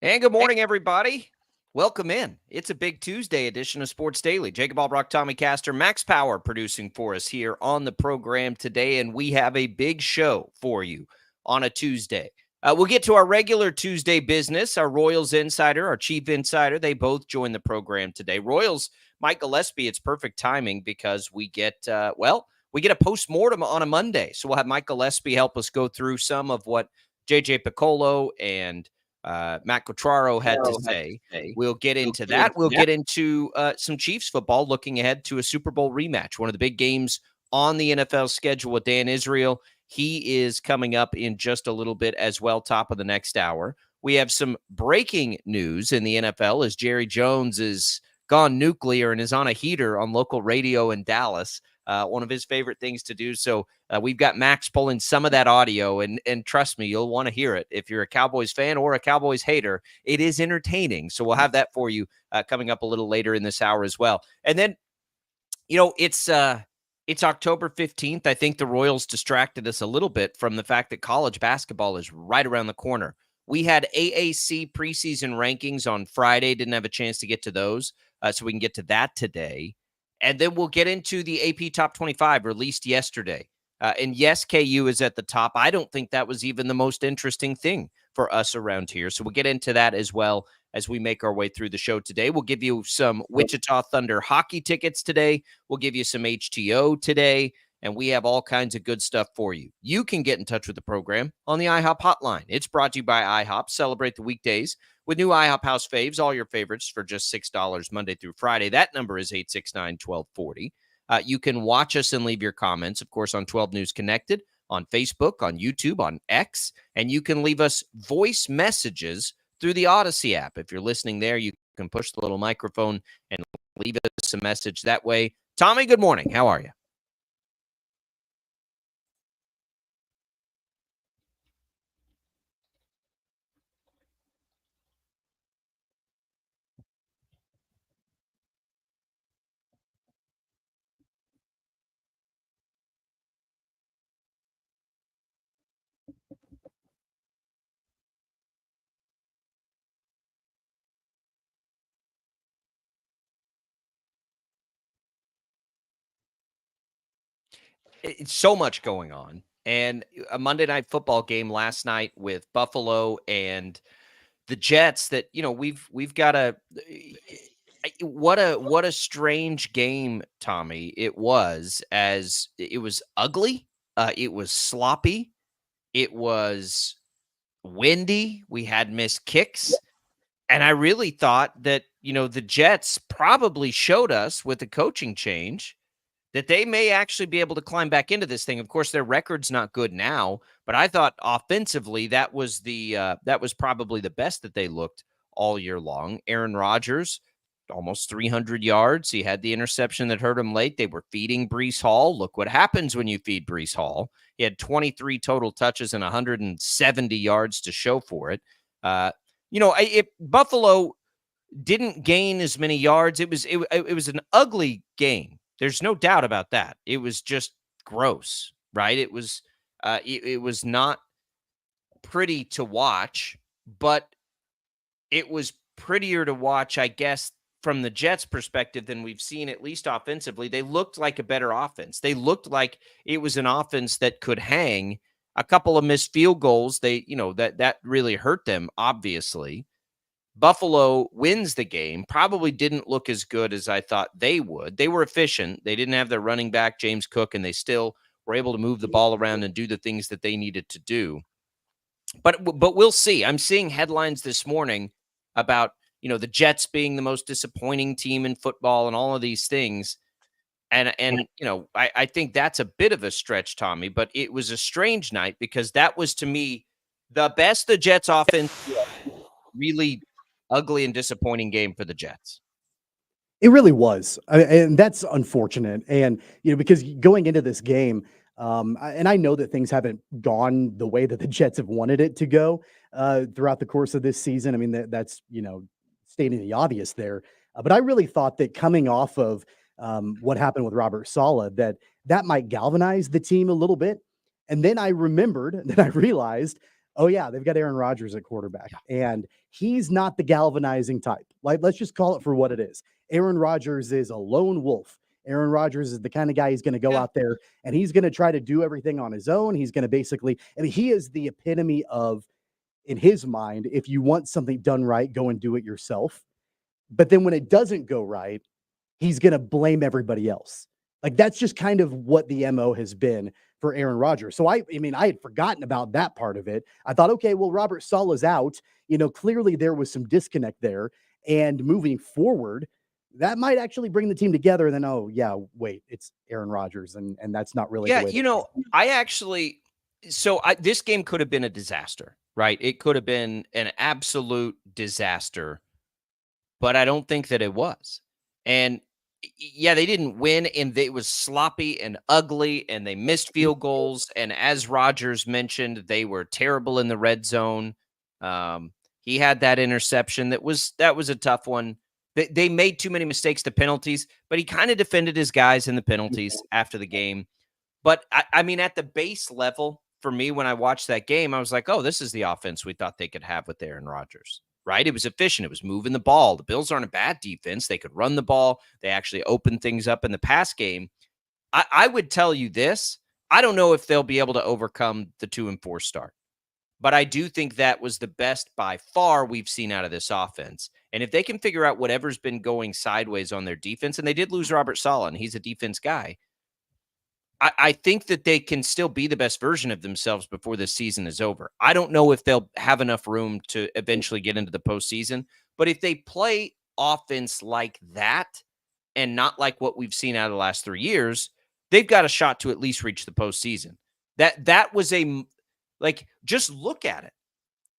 And good morning, everybody. Welcome in. It's a big Tuesday edition of Sports Daily. Jacob Albrock, Tommy Castor, Max Power producing for us here on the program today, and we have a big show for you on a Tuesday. We'll get to our regular Tuesday business. Our Royals insider, our chief insider, they both join the program today. Royals, Mike Gillespie, it's perfect timing because we get, we get a postmortem on a Monday. So we'll have Mike Gillespie help us go through some of what J.J. Piccolo and Matt Cotraro had to say. We'll get into that. We'll get into some Chiefs football, looking ahead to a Super Bowl rematch, one of the big games on the NFL schedule with Dan Israel. He is coming up in just a little bit as well, top of the next hour. We have some breaking news in the NFL as Jerry Jones is gone nuclear and is on a heater on local radio in Dallas. One of his favorite things to do. So we've got Max pulling some of that audio, and trust me, you'll want to hear it. If you're a Cowboys fan or a Cowboys hater, it is entertaining. So we'll have that for you coming up a little later in this hour as well. And then, it's October 15th. I think the Royals distracted us a little bit from the fact that college basketball is right around the corner. We had AAC preseason rankings on Friday. Didn't have a chance to get to those, so we can get to that today. And then we'll get into the AP Top 25 released yesterday. And yes, KU is at the top. I don't think that was even the most interesting thing for us around here. So we'll get into that as well as we make our way through the show today. We'll give you some Wichita Thunder hockey tickets today. We'll give you some HTO today. And we have all kinds of good stuff for you. You can get in touch with the program on the IHOP hotline. It's brought to you by IHOP. Celebrate the weekdays with new IHOP House Faves, all your favorites for just $6 Monday through Friday. That number is 869-1240. You can watch us and leave your comments, of course, on 12 News Connected, on Facebook, on YouTube, on X, and you can leave us voice messages through the Odyssey app. If you're listening there, you can push the little microphone and leave us a message that way. Tommy, good morning. How are you? It's so much going on. And a Monday Night Football game last night with Buffalo and the Jets that, we've got what a strange game, Tommy, it was, as it was ugly. It was sloppy. It was windy. We had missed kicks. And I really thought that, the Jets probably showed us with the coaching change that they may actually be able to climb back into this thing. Of course, their record's not good now, but I thought offensively that was probably the best that they looked all year long. Aaron Rodgers, almost 300 yards. He had the interception that hurt him late. They were feeding Breece Hall. Look what happens when you feed Breece Hall. He had 23 total touches and 170 yards to show for it. Buffalo didn't gain as many yards. It was an ugly game. There's no doubt about that. It was just gross, right? It was not pretty to watch, but it was prettier to watch, I guess, from the Jets' perspective than we've seen, at least offensively. They looked like a better offense. They looked like it was an offense that could hang. A couple of missed field goals, that really hurt them, obviously. Buffalo wins the game, probably didn't look as good as I thought they would. They were efficient. They didn't have their running back, James Cook, and they still were able to move the ball around and do the things that they needed to do. But we'll see. I'm seeing headlines this morning about, the Jets being the most disappointing team in football and all of these things. And I think that's a bit of a stretch, Tommy, but it was a strange night because that was, to me, the best the Jets offense really ugly and disappointing game for the Jets. It really was. And that's unfortunate. And, because going into this game, and I know that things haven't gone the way that the Jets have wanted it to go throughout the course of this season. I mean, that's, stating the obvious there. But I really thought that coming off of what happened with Robert Saleh, that might galvanize the team a little bit. And then I remembered that I realized Oh, yeah, they've got Aaron Rodgers at quarterback, Yeah. and he's not the galvanizing type. Like, let's just call it for what it is. Aaron Rodgers is a lone wolf. Aaron Rodgers is the kind of guy he's going to go Yeah. out there and he's going to try to do everything on his own. He's going to basically, I mean, he is the epitome of, in his mind, if you want something done right, go and do it yourself. But then when it doesn't go right, he's going to blame everybody else. Like that's just kind of what the MO has been for Aaron Rodgers. So I mean, I had forgotten about that part of it. I thought, okay, well, Robert Sala's out. Clearly there was some disconnect there. And moving forward, that might actually bring the team together. And then, oh yeah, wait, it's Aaron Rodgers, and that's not really the Yeah, way. I actually this game could have been a disaster, right? It could have been an absolute disaster, but I don't think that it was. And yeah, they didn't win, and it was sloppy and ugly, and they missed field goals. And as Rogers mentioned, they were terrible in the red zone. He had that interception that was a tough one. They made too many mistakes to penalties, but he kind of defended his guys in the penalties after the game. But I mean, at the base level, for me, when I watched that game, I was like, oh, this is the offense we thought they could have with Aaron Rodgers, right? It was efficient. It was moving the ball. The Bills aren't a bad defense. They could run the ball. They actually opened things up in the pass game. I would tell you this. I don't know if they'll be able to overcome the 2-4 start, but I do think that was the best by far we've seen out of this offense. And if they can figure out whatever's been going sideways on their defense, and they did lose Robert Saleh, and he's a defense guy, I think that they can still be the best version of themselves before this season is over. I don't know if they'll have enough room to eventually get into the postseason, but if they play offense like that and not like what we've seen out of the last 3 years, they've got a shot to at least reach the postseason. That was just look at it.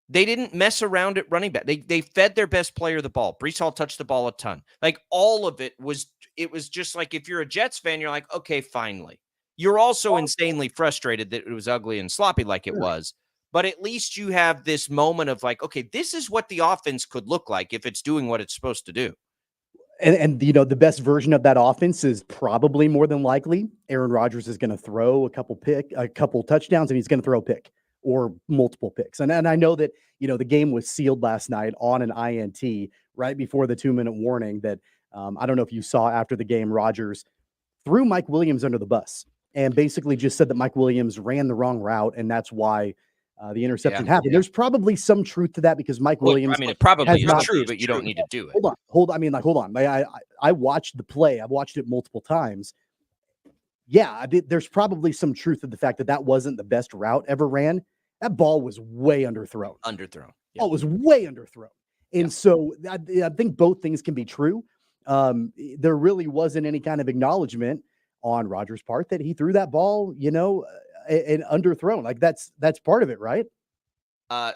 They didn't mess around at running back. They fed their best player the ball. Breece Hall touched the ball a ton. Like all of it was just like, if you're a Jets fan, you're like, okay, finally. You're also insanely frustrated that it was ugly and sloppy like it was, but at least you have this moment of like, okay, this is what the offense could look like if it's doing what it's supposed to do. And the best version of that offense is probably more than likely Aaron Rodgers is going to throw a couple touchdowns, and he's going to throw a pick or multiple picks. And I know that, the game was sealed last night on an INT right before the 2-minute warning that I don't know if you saw after the game. Rodgers threw Mike Williams under the bus and basically just said that Mike Williams ran the wrong route, and that's why the interception happened. There's probably some truth to that because Mike Williams. I mean, it probably is not, true, but you don't need to do it. Hold on. Hold on. I watched the play. I've watched it multiple times. Yeah, there's probably some truth to the fact that wasn't the best route ever ran. That ball was way underthrown. Underthrown. Yeah. Oh, it was way underthrown. And so I think both things can be true. There really wasn't any kind of acknowledgement on Rodgers' part that he threw that ball, and underthrown. Like that's part of it, right?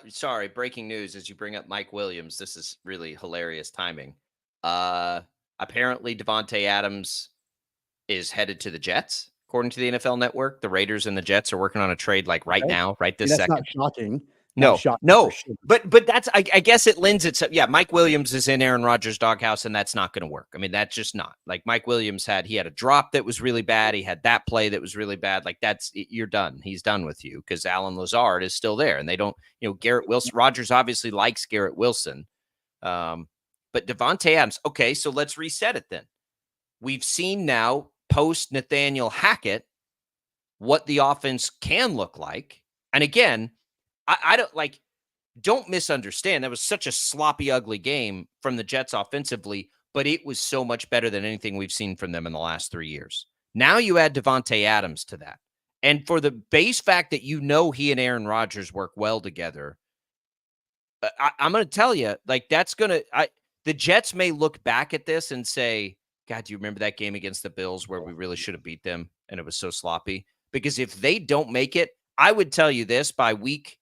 Sorry, breaking news as you bring up Mike Williams. This is really hilarious timing. Apparently Davante Adams is headed to the Jets, according to the NFL Network. The Raiders and the Jets are working on a trade like right now, right this second. That's not shocking. No, sure. but that's I guess it lends itself. Yeah, Mike Williams is in Aaron Rodgers' doghouse, and that's not going to work. I mean, that's just not. Like Mike Williams had a drop that was really bad. He had that play that was really bad. Like you're done. He's done with you because Alan Lazard is still there, and they don't. Garrett Wilson. Rodgers obviously likes Garrett Wilson, but Davante Adams. Okay, so let's reset it then. We've seen now post Nathaniel Hackett what the offense can look like, and again. I don't misunderstand. That was such a sloppy, ugly game from the Jets offensively, but it was so much better than anything we've seen from them in the last 3 years. Now you add Davante Adams to that. And for the base fact that he and Aaron Rodgers work well together, I'm going to tell you, like the Jets may look back at this and say, God, do you remember that game against the Bills where we really should have beat them and it was so sloppy? Because if they don't make it, I would tell you this by week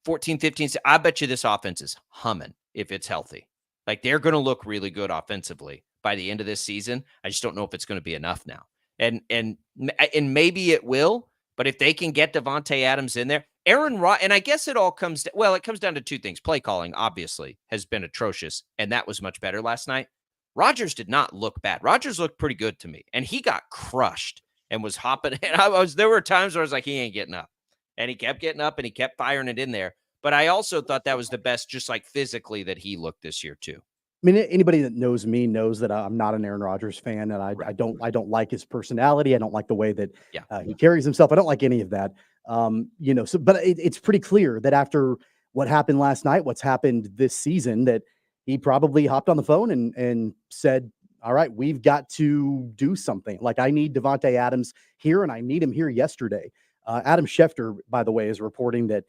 14, 15, I bet you this offense is humming if it's healthy. Like they're going to look really good offensively by the end of this season. I just don't know if it's going to be enough now. And maybe it will, but if they can get Davante Adams in there, and I guess it comes down to two things. Play calling obviously has been atrocious, and that was much better last night. Rodgers did not look bad. Rodgers looked pretty good to me, and he got crushed and was hopping. And there were times where I was like, he ain't getting up. and he kept getting up and he kept firing it in there. But I also thought that was the best, just like physically, that he looked this year too. I mean, anybody that knows me knows that I'm not an Aaron Rodgers fan, and Right. I don't like his personality. I don't like the way that Yeah. he carries himself. I don't like any of that. So but it's pretty clear that after what happened last night, what's happened this season, that he probably hopped on the phone and said, "All right, we've got to do something. Like I need Davante Adams here, and I need him here yesterday." Adam Schefter, by the way, is reporting that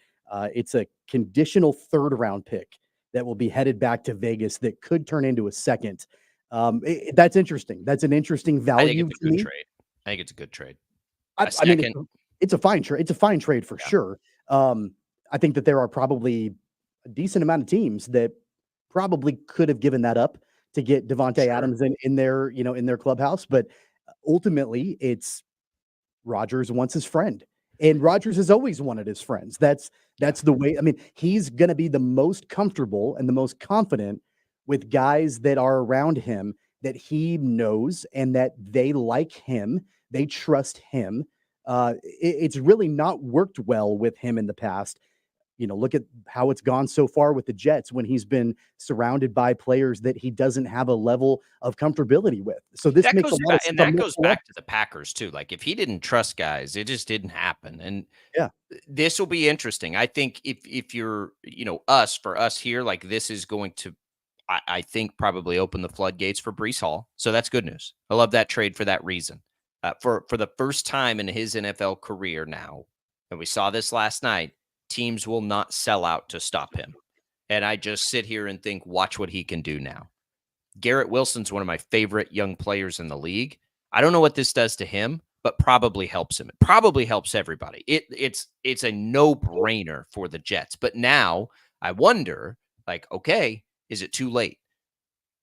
it's a conditional third round pick that will be headed back to Vegas that could turn into a second. That's interesting. That's an interesting I think value it's a to good me. trade. I think it's a good trade. I mean, Second. it's a fine trade. It's a fine trade for Yeah. sure. I think that there are probably a decent amount of teams that probably could have given that up to get Davante Sure. Adams in their, in their clubhouse, but ultimately it's Rodgers wants his friend. And Rodgers has always wanted his friends. That's the way. I mean, he's going to be the most comfortable and the most confident with guys that are around him that he knows and that they like him, they trust him. It's really not worked well with him in the past. Look at how it's gone so far with the Jets when he's been surrounded by players that he doesn't have a level of comfortability with. So this That makes a goes lot of back, sense and on that goes multiple levels. back to the Packers too. Like if he didn't trust guys, it just didn't happen. And Yeah. this will be interesting. I think if you're, us, for us here, like this is going to, I think, probably open the floodgates for Brees Hall. So that's good news. I love that trade for that reason. For the first time in his NFL career now, and we saw this last night, teams will not sell out to stop him. And I just sit here and think, watch what he can do now. Garrett Wilson's one of my favorite young players in the league. I don't know what this does to him, but probably helps him. It probably helps everybody. It's a no-brainer for the Jets. But now I wonder, like, okay, is it too late?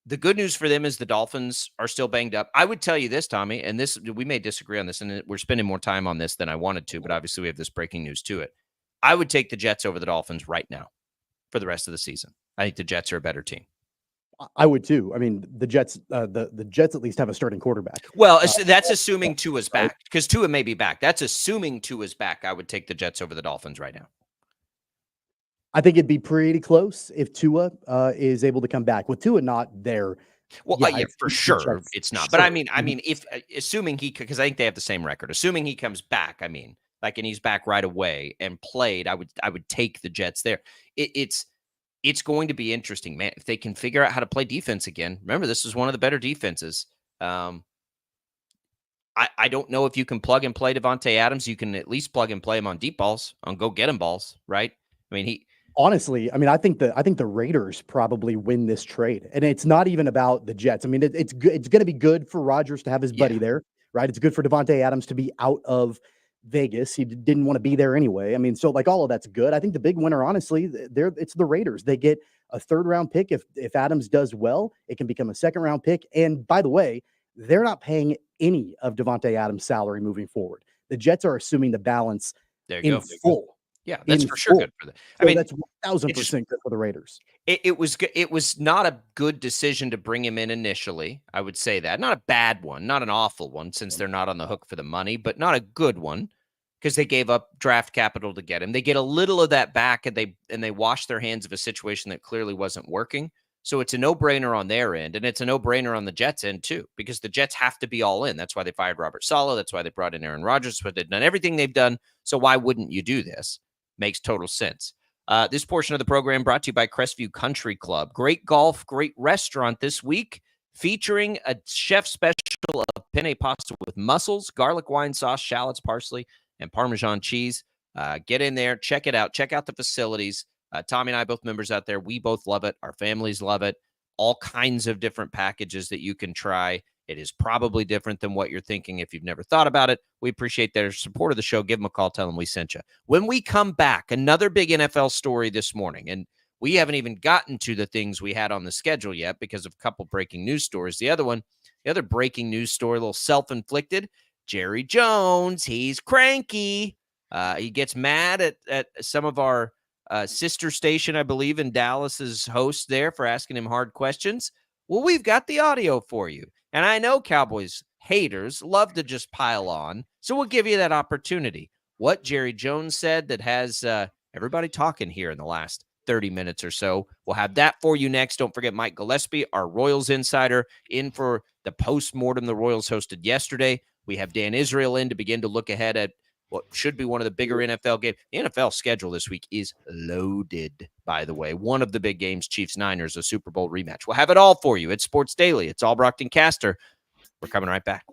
The good news for them is the Dolphins are still banged up. I would tell you this, Tommy, and this we may disagree on this, and we're spending more time on this than I wanted to, but obviously we have this breaking news to it. I would take the Jets over the Dolphins right now for the rest of the season. I think the Jets are a better team. I would too. I mean, the Jets, the Jets at least have a starting quarterback. Well, that's assuming Tua's right? back, because Tua may be back. That's assuming Tua's back. I would take the Jets over the Dolphins right now. I think it'd be pretty close if Tua is able to come back. With Tua not there, Well, yeah, for the sure Jets, it's not. But I mean, Mhm. if assuming because I think they have the same record. Assuming he comes back, I mean, like, and he's back right away and played, I would take the Jets there. It's going to be interesting, man. If they can figure out how to play defense again. Remember, this is one of the better defenses. I don't know if you can plug and play Davante Adams. You can at least plug and play him on deep balls, on go get him balls, right? I mean, Honestly, I mean, I think the Raiders probably win this trade, and it's not even about the Jets. I mean, it's good. It's going to be good for Rodgers to have his buddy yeah, there, right? It's good for Davante Adams to be out of Vegas. He didn't want to be there anyway. I mean, so like all of that's good. I think the big winner, honestly, it's the Raiders. They get a third round pick if Adams does well. It can become a second round pick. And by the way, they're not paying any of Davante Adams' salary moving forward. The Jets are assuming the balance there you in go. full. Yeah, that's In for sure full. good for them. I So mean, that's 1000% good for the Raiders. it was it was not a good decision to bring him in initially. I would say that. Not a bad one, not an awful one, since they're not on the hook for the money, but not a good one because they gave up draft capital to get him. They get a little of that back, and they wash their hands of a situation that clearly wasn't working. So it's a no-brainer on their end, and it's a no-brainer on the Jets' end too, because the Jets have to be all in. That's why they fired Robert Saleh. That's why they brought in Aaron Rodgers. But they've done everything they've done. So why wouldn't you do this? Makes total sense. This portion of the program brought to you by Crestview Country Club. Great golf, great restaurant this week, featuring a chef special of penne pasta with mussels, garlic wine sauce, shallots, parsley, and Parmesan cheese. Get in there, check it out. Check out the facilities. Tommy and I, both members out there, we both love it. Our families love it. All kinds of different packages that you can try. It is probably different than what you're thinking if you've never thought about it. We appreciate their support of the show. Give them a call. Tell them we sent you. When we come back, another big NFL story this morning. And we haven't even gotten to the things we had on the schedule yet because of a couple breaking news stories. The other breaking news story, a little self-inflicted. Jerry Jones, he's cranky. He gets mad at some of our sister station, I believe, in Dallas's host there for asking him hard questions. Well, we've got the audio for you. And I know Cowboys haters love to just pile on, so we'll give you that opportunity. what Jerry Jones said that has everybody talking here in the last 30 minutes or so. We'll have that for you next. Don't forget Mike Gillespie, our Royals insider, in for the post-mortem the Royals hosted yesterday. We have Dan Israel in to begin to look ahead at what should be one of the bigger NFL games. The NFL schedule this week is loaded, by the way. One of the big games, Chiefs-Niners, a Super Bowl rematch. We'll have it all for you. It's Sports Daily. It's Albrecht and Caster. We're coming right back.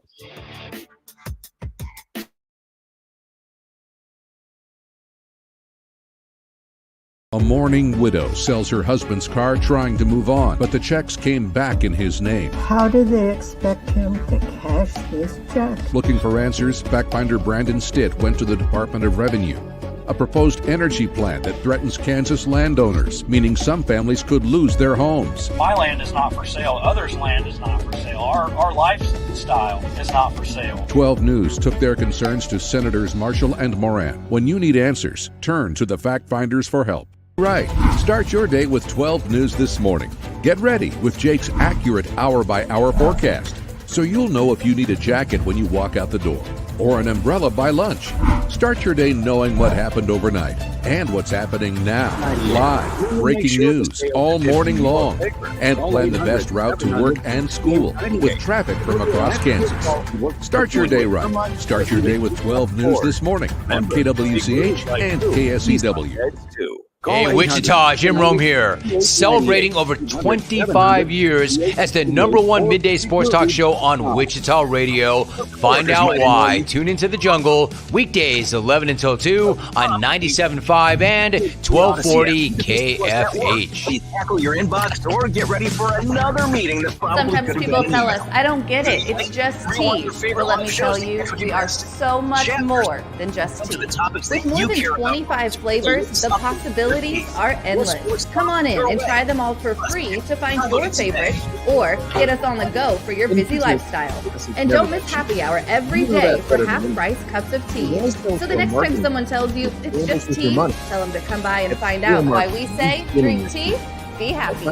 A mourning widow sells her husband's car trying to move on, but the checks came back in his name. How do they expect him to cash this check? Looking for answers, fact finder Brandon Stitt went to the Department of Revenue. A proposed energy plan that threatens Kansas landowners, meaning some families could lose their homes. My land is not for sale. Others' land is not for sale. Our lifestyle is not for sale. 12 News took their concerns to Senators Marshall and Moran. When you need answers, turn to the fact finders for help. Right. Start your day with 12 News this morning. Get ready with Jake's accurate hour-by-hour forecast, so you'll know if you need a jacket when you walk out the door or an umbrella by lunch. Start your day knowing what happened overnight and what's happening now. Live, breaking news all morning long. And plan the best route to work and school with traffic from across Kansas. Start your day right. Start your day with 12 News this morning on KWCH and KSEW. Hey, Wichita, Jim Rome here, celebrating over 25 years as the #1 midday sports talk show on Wichita Radio. Find out why. Tune into The Jungle, weekdays 11 until 2 on 97.5 and 1240 KFH. Tackle your inbox or get ready for another meeting. Sometimes people tell us, I don't get it, it's just tea. But let me tell you, we are so much more than just tea. With more than 25 flavors, the possibilities are endless. Come on in and try them all for free to find your favorite or get us on the go for your busy lifestyle. And don't miss happy hour every day for half-price cups of tea. So the next time someone tells you it's just tea, tell them to come by and find out why we say drink tea, be happy.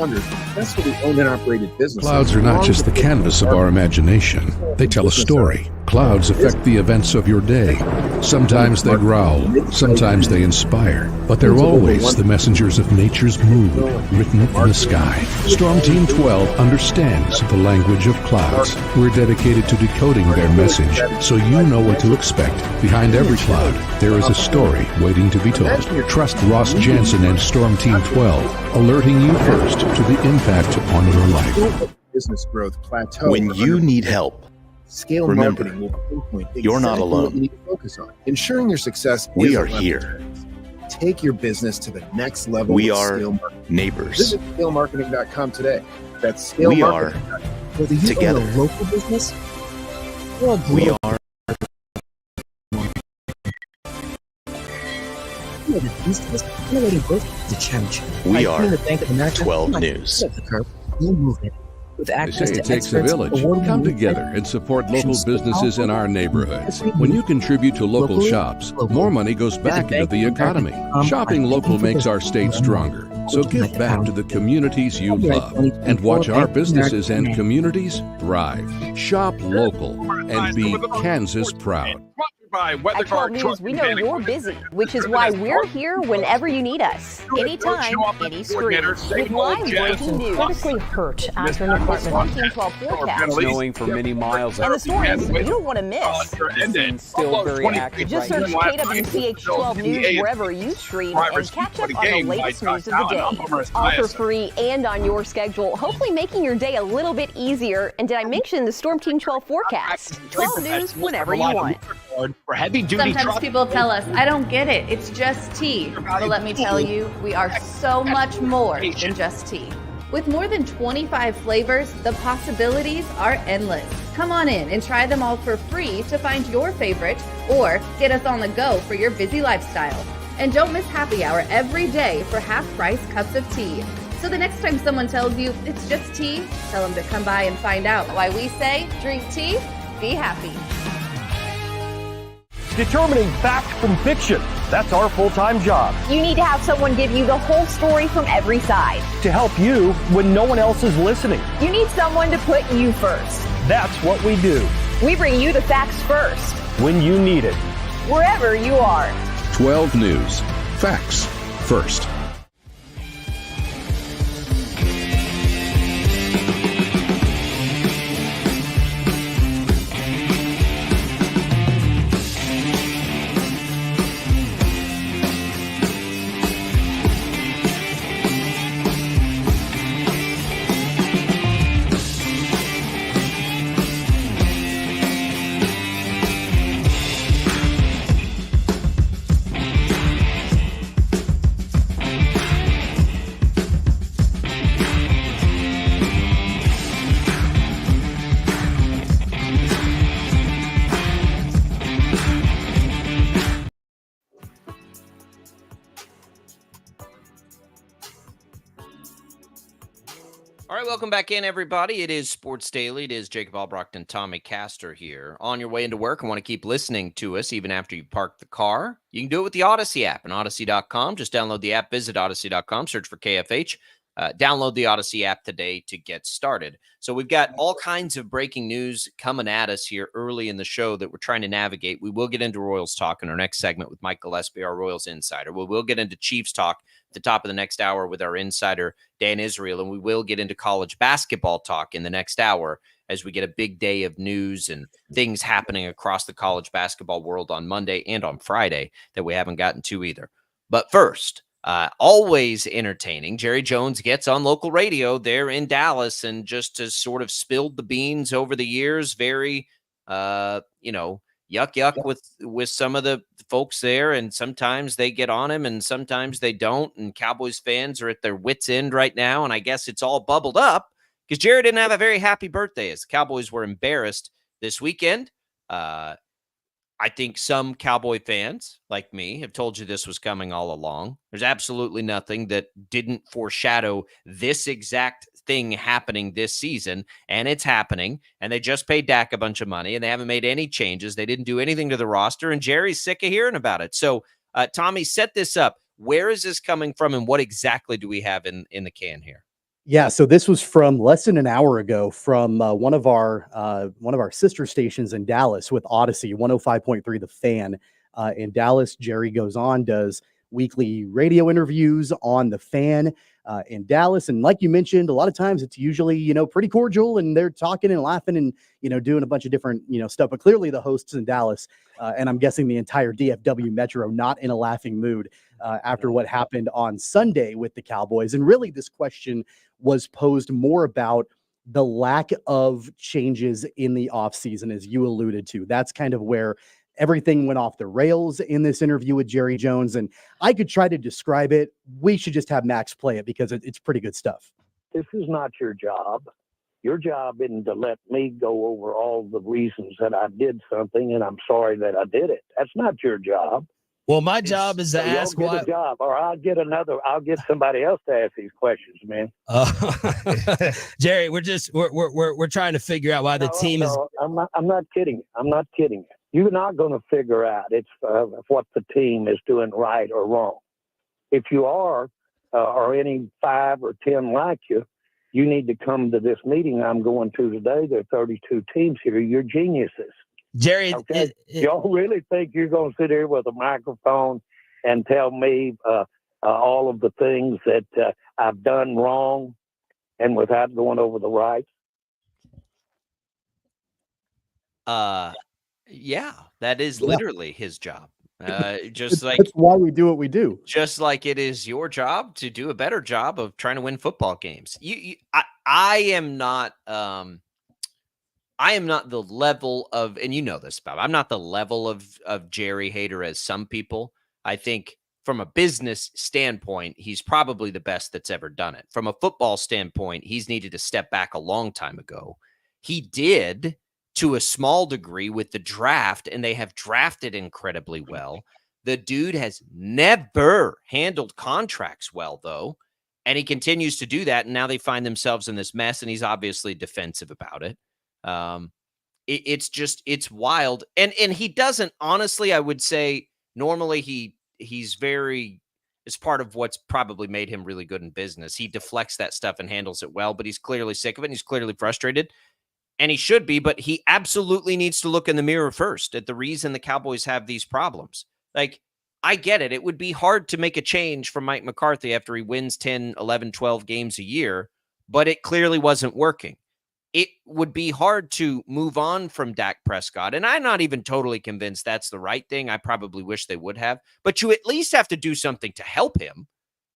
That's what we owned and operated business. Clouds are not just the canvas of our imagination. They tell a story. Clouds affect the events of your day. Sometimes they growl, sometimes they inspire, but they're always the messengers of nature's mood written in the sky. Storm Team 12 understands the language of clouds. We're dedicated to decoding their message so you know what to expect. Behind every cloud, there is a story waiting to be told. Trust Ross Jansen and Storm Team 12, alerting you first to the impact on your life. Business growth plateau. When you need help, scale remember, marketing will pinpoint you're not exactly alone. what you need to focus on. Ensuring your success. We is are a level. here. Take your business to the next level. We with are scale marketing. neighbors. Visit scalemarketing.com today. That's scale We are Whether you together. own a local business or a We global are We are 12 News. They say it takes a village. Come together and support local businesses in our neighborhoods. When you contribute to local shops, more money goes back into the economy. Shopping local makes our state stronger. So give back to the communities you love and watch our businesses and communities thrive. Shop local and be Kansas proud. At 12 News, we know you're busy, which is why we're here whenever you need us. Anytime, any screen. With live breaking news. Critically hurt after an apartment. Team 12 forecast. Snowing for many miles. And the stories you don't want to miss. Still very active. Just search KWCH 12 News wherever you stream and catch up on the latest news of the day. All for free and on your schedule, hopefully making your day a little bit easier. And did I mention the Storm Team 12 forecast? 12 News whenever you want. For heavy-duty Sometimes people tell us, I don't get it, it's just tea. But let me tell you, we are so much more than just tea. With more than 25 flavors, the possibilities are endless. Come on in and try them all for free to find your favorite or get us on the go for your busy lifestyle. And don't miss happy hour every day for half-price cups of tea. So the next time someone tells you it's just tea, tell them to come by and find out why we say drink tea, be happy. Determining fact from fiction. That's our full-time job. You need to have someone give you the whole story from every side. To help you when no one else is listening. You need someone to put you first. That's what we do. We bring you the facts first. When you need it. wherever you are. 12 News. Facts first. All right, welcome back in, everybody. It is Sports Daily. It is Jacob Albrecht and Tommy Castor here. On your way into work and want to keep listening to us even after you park the car, you can do it with the Odyssey app and Odyssey.com. Just download the app, visit Odyssey.com, search for KFH. Download the Odyssey app today to get started. So we've got all kinds of breaking news coming at us here early in the show that we're trying to navigate. We will get into Royals talk in our next segment with Mike Gillespie, our Royals insider. We will get into Chiefs talk at the top of the next hour with our insider, Dan Israel, and we will get into college basketball talk in the next hour as we get a big day of news and things happening across the college basketball world on Monday and on Friday that we haven't gotten to either. But first, always entertaining, Jerry Jones gets on local radio there in Dallas and just has sort of spilled the beans over the years. Very, yuck with some of the folks there, and sometimes they get on him and sometimes they don't, and Cowboys fans are at their wits' end right now, and I guess it's all bubbled up because Jerry didn't have a very happy birthday as the Cowboys were embarrassed this weekend. I think some Cowboy fans like me have told you this was coming all along. There's absolutely nothing that didn't foreshadow this exact thing happening this season, and it's happening, and they just paid Dak a bunch of money, and they haven't made any changes. They didn't do anything to the roster, and Jerry's sick of hearing about it. So, Tommy, set this up. Where is this coming from, and what exactly do we have in the can here? Yeah, so this was from less than an hour ago from one of our sister stations in Dallas with Odyssey, 105.3 The Fan. In Dallas, Jerry goes on, does weekly radio interviews on The Fan in Dallas. And like you mentioned, a lot of times it's usually, pretty cordial and they're talking and laughing and, doing a bunch of different, stuff. But clearly the hosts in Dallas, and I'm guessing the entire DFW Metro, not in a laughing mood after what happened on Sunday with the Cowboys. And really this question was posed more about the lack of changes in the offseason, as you alluded to. That's kind of where everything went off the rails in this interview with Jerry Jones. And I could try to describe it. We should just have Max play it because it's pretty good stuff. This is not your job. Your job isn't to let me go over all the reasons that I did something and I'm sorry that I did it. That's not your job. Well, my job is to ask why. A job, or I'll get somebody else to ask these questions, man. Jerry, we're trying to figure out why the team is. I'm not kidding. I'm not kidding. You're not going to figure out what the team is doing right or wrong. If you are, or any 5 or 10 like you, you need to come to this meeting I'm going to today. There are 32 teams here. You're geniuses. Jerry, okay? Y'all really think you're going to sit here with a microphone and tell me all of the things that I've done wrong and without going over the right? Yeah, that is literally his job. That's why we do what we do. Just like it is your job to do a better job of trying to win football games. I am not the level of, and you know this, Bob, I'm not the level of Jerry hater as some people. I think from a business standpoint, he's probably the best that's ever done it. From a football standpoint, he's needed to step back a long time ago. He did to a small degree with the draft, and they have drafted incredibly well. The dude has never handled contracts well, though, and he continues to do that, and now they find themselves in this mess, and he's obviously defensive about it. It's wild. And he doesn't, honestly, I would say normally he's very, it's part of what's probably made him really good in business. He deflects that stuff and handles it well, but he's clearly sick of it. And he's clearly frustrated. And he should be, but he absolutely needs to look in the mirror first at the reason the Cowboys have these problems. Like, I get it. It would be hard to make a change from Mike McCarthy after he wins 10, 11, 12 games a year, but it clearly wasn't working. It would be hard to move on from Dak Prescott. And I'm not even totally convinced that's the right thing. I probably wish they would have, but you at least have to do something to help him,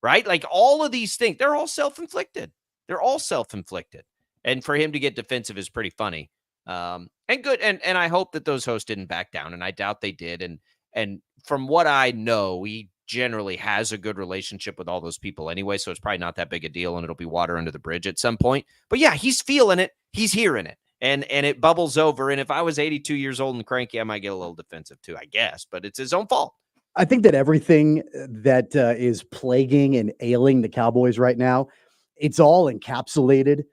right? Like all of these things, they're all self-inflicted. They're all self-inflicted. And for him to get defensive is pretty funny. And good. And I hope that those hosts didn't back down. And I doubt they did. And from what I know, he generally has a good relationship with all those people anyway. So it's probably not that big a deal, and it'll be water under the bridge at some point. But yeah, he's feeling it. He's hearing it. And it bubbles over. And if I was 82 years old and cranky, I might get a little defensive too, I guess. But it's his own fault. I think that everything that is plaguing and ailing the Cowboys right now, it's all encapsulated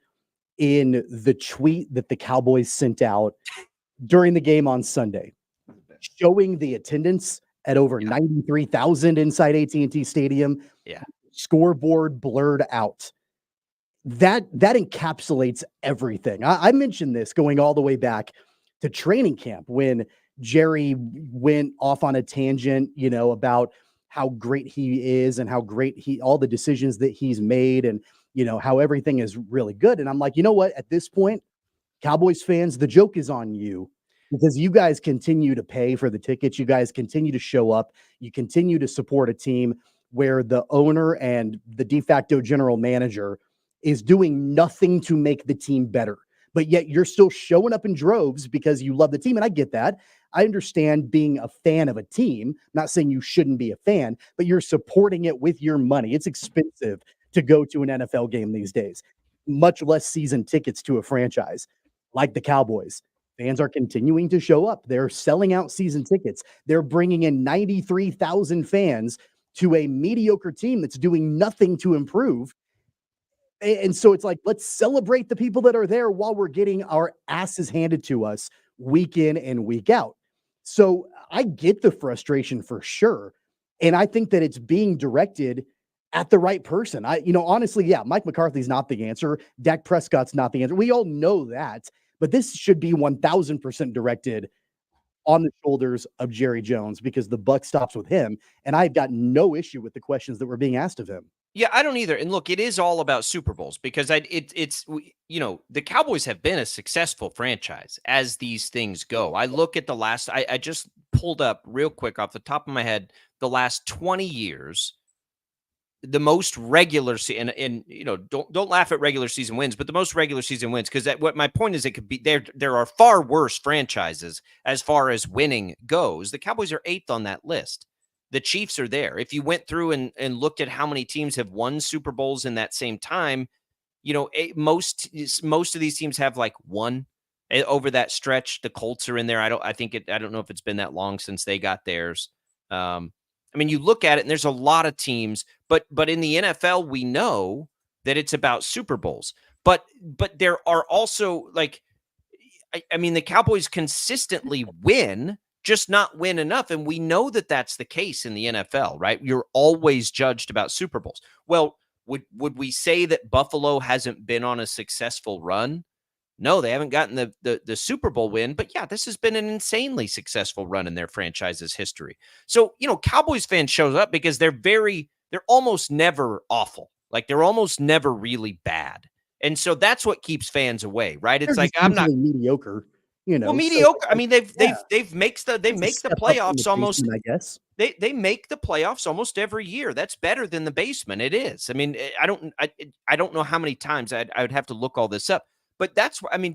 in the tweet that the Cowboys sent out during the game on Sunday, showing the attendance at over 93,000 inside AT&T Stadium. Yeah. Scoreboard blurred out. That encapsulates everything. I mentioned this going all the way back to training camp when Jerry went off on a tangent, about how great he is and how great all the decisions that he's made and, how everything is really good. And I'm like, you know what? At this point, Cowboys fans, the joke is on you because you guys continue to pay for the tickets. You guys continue to show up. You continue to support a team where the owner and the de facto general manager is doing nothing to make the team better. But yet you're still showing up in droves because you love the team. And I get that. I understand being a fan of a team. I'm not saying you shouldn't be a fan, but you're supporting it with your money. It's expensive to go to an NFL game these days, much less season tickets to a franchise like the Cowboys. Fans are continuing to show up. They're selling out season tickets. They're bringing in 93,000 fans to a mediocre team that's doing nothing to improve. And so it's like, let's celebrate the people that are there while we're getting our asses handed to us week in and week out. So I get the frustration for sure. And I think that it's being directed at the right person. Honestly, yeah, Mike McCarthy's not the answer. Dak Prescott's not the answer. We all know that, but this should be 1,000% directed on the shoulders of Jerry Jones because the buck stops with him. And I've got no issue with the questions that were being asked of him. Yeah, I don't either. And look, it is all about Super Bowls because the Cowboys have been a successful franchise as these things go. I look at I just pulled up real quick off the top of my head, the last 20 years, the most regular season, and don't laugh at regular season wins, but the most regular season wins, because what my point is, it could be there are far worse franchises as far as winning goes. The Cowboys are 8th on that list. The Chiefs are there. If you went through and looked at how many teams have won Super Bowls in that same time, most of these teams have like one over that stretch. The Colts are in there. I don't know if it's been that long since they got theirs. You look at it and there's a lot of teams, but in the NFL, we know that it's about Super Bowls. But there are also the Cowboys consistently win, just not win enough. And we know that that's the case in the NFL, right? You're always judged about Super Bowls. Well, would we say that Buffalo hasn't been on a successful run? No, they haven't gotten the Super Bowl win, but yeah, this has been an insanely successful run in their franchise's history. So, Cowboys fans shows up because they're almost never awful. Like they're almost never really bad. And so that's what keeps fans away, right? It's like, I'm not mediocre. Well, mediocre. They make the playoffs almost. I guess they make the playoffs almost every year. That's better than the basement. It is. I don't know how many times I would have to look all this up, but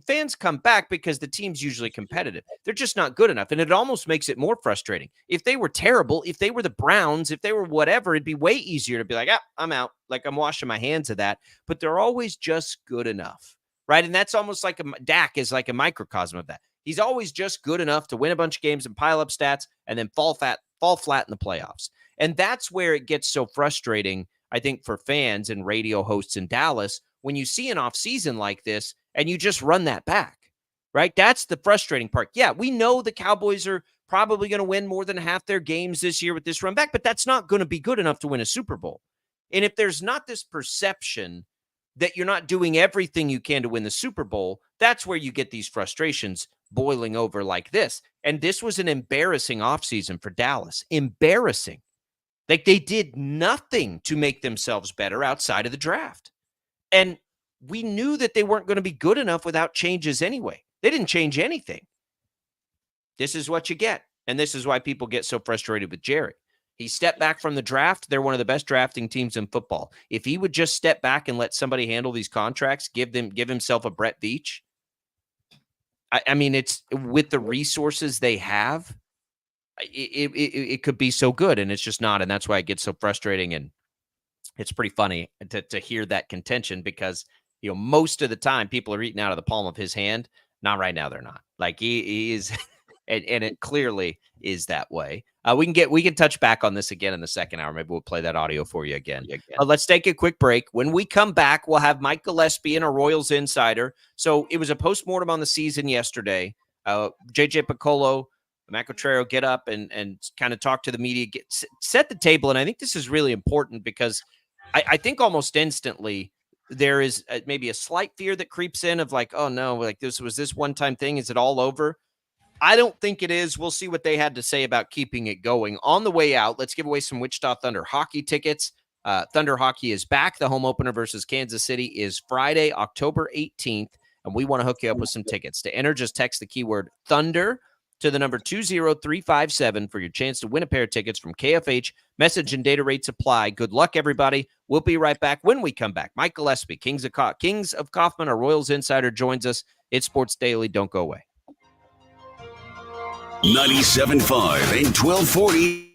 fans come back because the team's usually competitive. They're just not good enough, and it almost makes it more frustrating. If they were terrible, if they were the Browns, if they were whatever, it'd be way easier to be like, I'm out. Like I'm washing my hands of that. But they're always just good enough. Right. And that's almost like Dak is like a microcosm of that. He's always just good enough to win a bunch of games and pile up stats and then fall flat in the playoffs. And that's where it gets so frustrating, I think, for fans and radio hosts in Dallas, when you see an offseason like this and you just run that back. Right. That's the frustrating part. Yeah, we know the Cowboys are probably going to win more than half their games this year with this run back, but that's not going to be good enough to win a Super Bowl. And if there's not this perception that you're not doing everything you can to win the Super Bowl, that's where you get these frustrations boiling over like this. And this was an embarrassing offseason for Dallas. Embarrassing. Like, they did nothing to make themselves better outside of the draft. And we knew that they weren't going to be good enough without changes anyway. They didn't change anything. This is what you get. And this is why people get so frustrated with Jerry. He stepped back from the draft. They're one of the best drafting teams in football. If he would just step back and let somebody handle these contracts, give himself a Brett Veach. I mean, it's with the resources they have, it could be so good, and it's just not. And that's why it gets so frustrating. And it's pretty funny to hear that contention because, you know, most of the time people are eating out of the palm of his hand. Not right now. They're not. Like he is. And it clearly is that way. We can touch back on this again in the second hour. Maybe we'll play that audio for you again. Let's take a quick break. When we come back, we'll have Mike Gillespie and a Royals insider. So it was a postmortem on the season yesterday. JJ Piccolo, Matt Cotrero get up and kind of talk to the media, set the table. And I think this is really important because I think almost instantly there is maybe a slight fear that creeps in of like, oh no, like this was this one-time thing. Is it all over? I don't think it is. We'll see what they had to say about keeping it going. On the way out, let's give away some Wichita Thunder hockey tickets. Thunder hockey is back. The home opener versus Kansas City is Friday, October 18th, and we want to hook you up with some tickets. To enter, just text the keyword Thunder to the number 20357 for your chance to win a pair of tickets from KFH. Message and data rates apply. Good luck, everybody. We'll be right back when we come back. Mike Gillespie, Kings of Kaufman, our Royals insider, joins us. It's Sports Daily. Don't go away. 97.5 and 1240.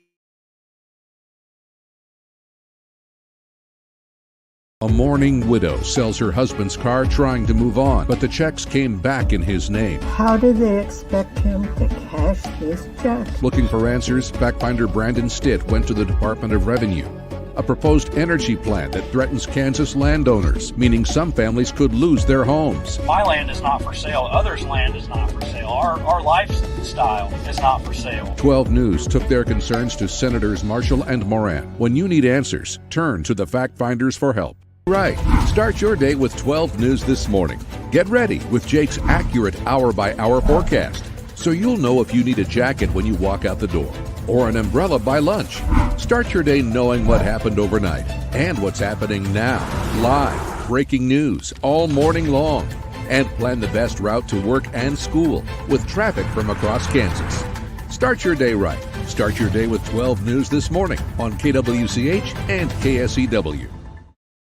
A mourning widow sells her husband's car trying to move on, but the checks came back in his name. How do they expect him to cash this check? Looking for answers, fact finder Brandon Stitt went to the Department of Revenue. A proposed energy plan that threatens Kansas landowners, meaning some families could lose their homes. My land is not for sale. Others' land is not for sale. Our lifestyle is not for sale. 12 News took their concerns to Senators Marshall and Moran. When you need answers, turn to the fact finders for help. Right. Start your day with 12 News this morning. Get ready with Jake's accurate hour-by-hour forecast, so you'll know if you need a jacket when you walk out the door or an umbrella by lunch. Start your day knowing what happened overnight and what's happening now. Live, breaking news all morning long. And plan the best route to work and school with traffic from across Kansas. Start your day right. Start your day with 12 News this morning on KWCH and KSEW.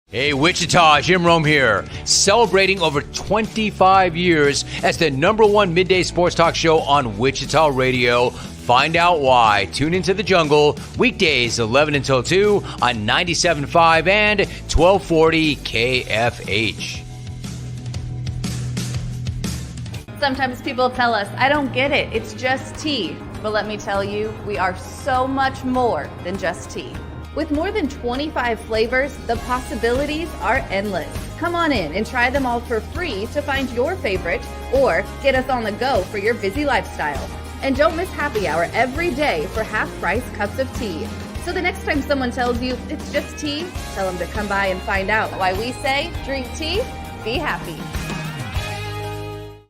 Hey, Wichita, Jim Rome here. Celebrating over 25 years as the #1 midday sports talk show on Wichita Radio. Find out why. Tune into The Jungle, weekdays 11 until 2 on 97.5 and 1240 KFH. Sometimes people tell us, I don't get it, it's just tea. But let me tell you, we are so much more than just tea. With more than 25 flavors, the possibilities are endless. Come on in and try them all for free to find your favorite or get us on the go for your busy lifestyle. And don't miss happy hour every day for half-price cups of tea. So the next time someone tells you it's just tea, tell them to come by and find out why we say drink tea, be happy.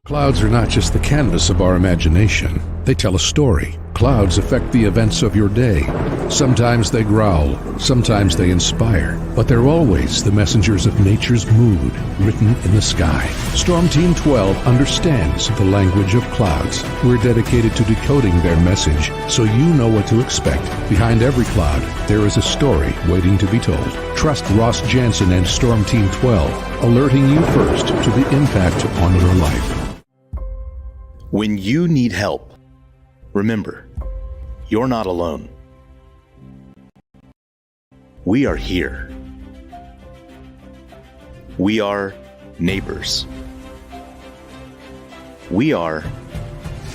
Clouds are not just the canvas of our imagination. They tell a story. Clouds affect the events of your day. Sometimes they growl, sometimes they inspire, but they're always the messengers of nature's mood written in the sky. Storm Team 12 understands the language of clouds. We're dedicated to decoding their message so you know what to expect. Behind every cloud, there is a story waiting to be told. Trust Ross Jansen and Storm Team 12, alerting you first to the impact on your life. When you need help, remember, you're not alone. We are here. We are neighbors. We are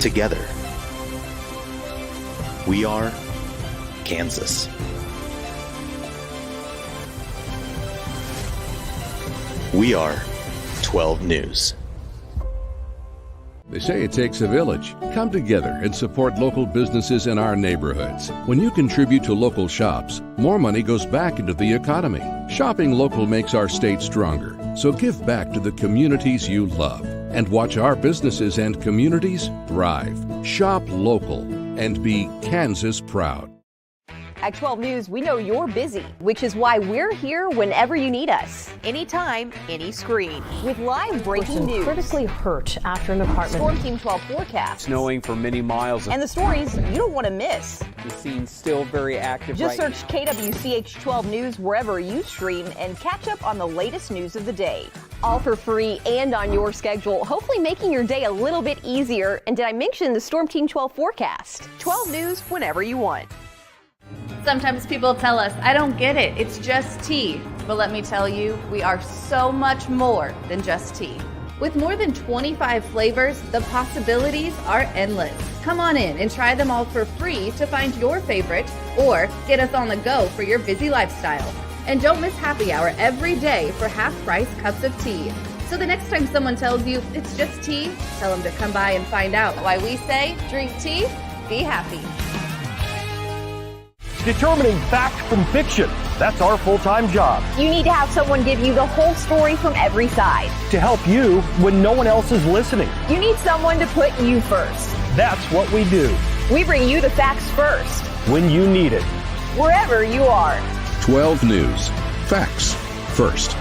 together. We are Kansas. We are 12 News. They say it takes a village. Come together and support local businesses in our neighborhoods. When you contribute to local shops, more money goes back into the economy. Shopping local makes our state stronger. So give back to the communities you love and watch our businesses and communities thrive. Shop local and be Kansas proud. At 12 News, we know you're busy, which is why we're here whenever you need us. Anytime, any screen. With live breaking news. Critically hurt after an apartment. Storm Team 12 forecast. Snowing for many miles. And the stories you don't want to miss. The scene's still very active. Just search KWCH 12 News wherever you stream and catch up on the latest news of the day. All for free and on your schedule, hopefully making your day a little bit easier. And did I mention the Storm Team 12 forecast? 12 News whenever you want. Sometimes people tell us, I don't get it, it's just tea. But let me tell you, we are so much more than just tea. With more than 25 flavors, the possibilities are endless. Come on in and try them all for free to find your favorite or get us on the go for your busy lifestyle. And don't miss happy hour every day for half-price cups of tea. So the next time someone tells you it's just tea, tell them to come by and find out why we say drink tea, be happy. Determining fact from fiction. That's our full-time job. You need to have someone give you the whole story from every side. To help you when no one else is listening. You need someone to put you first. That's what we do. We bring you the facts first. When you need it. Wherever you are. 12 News. Facts first.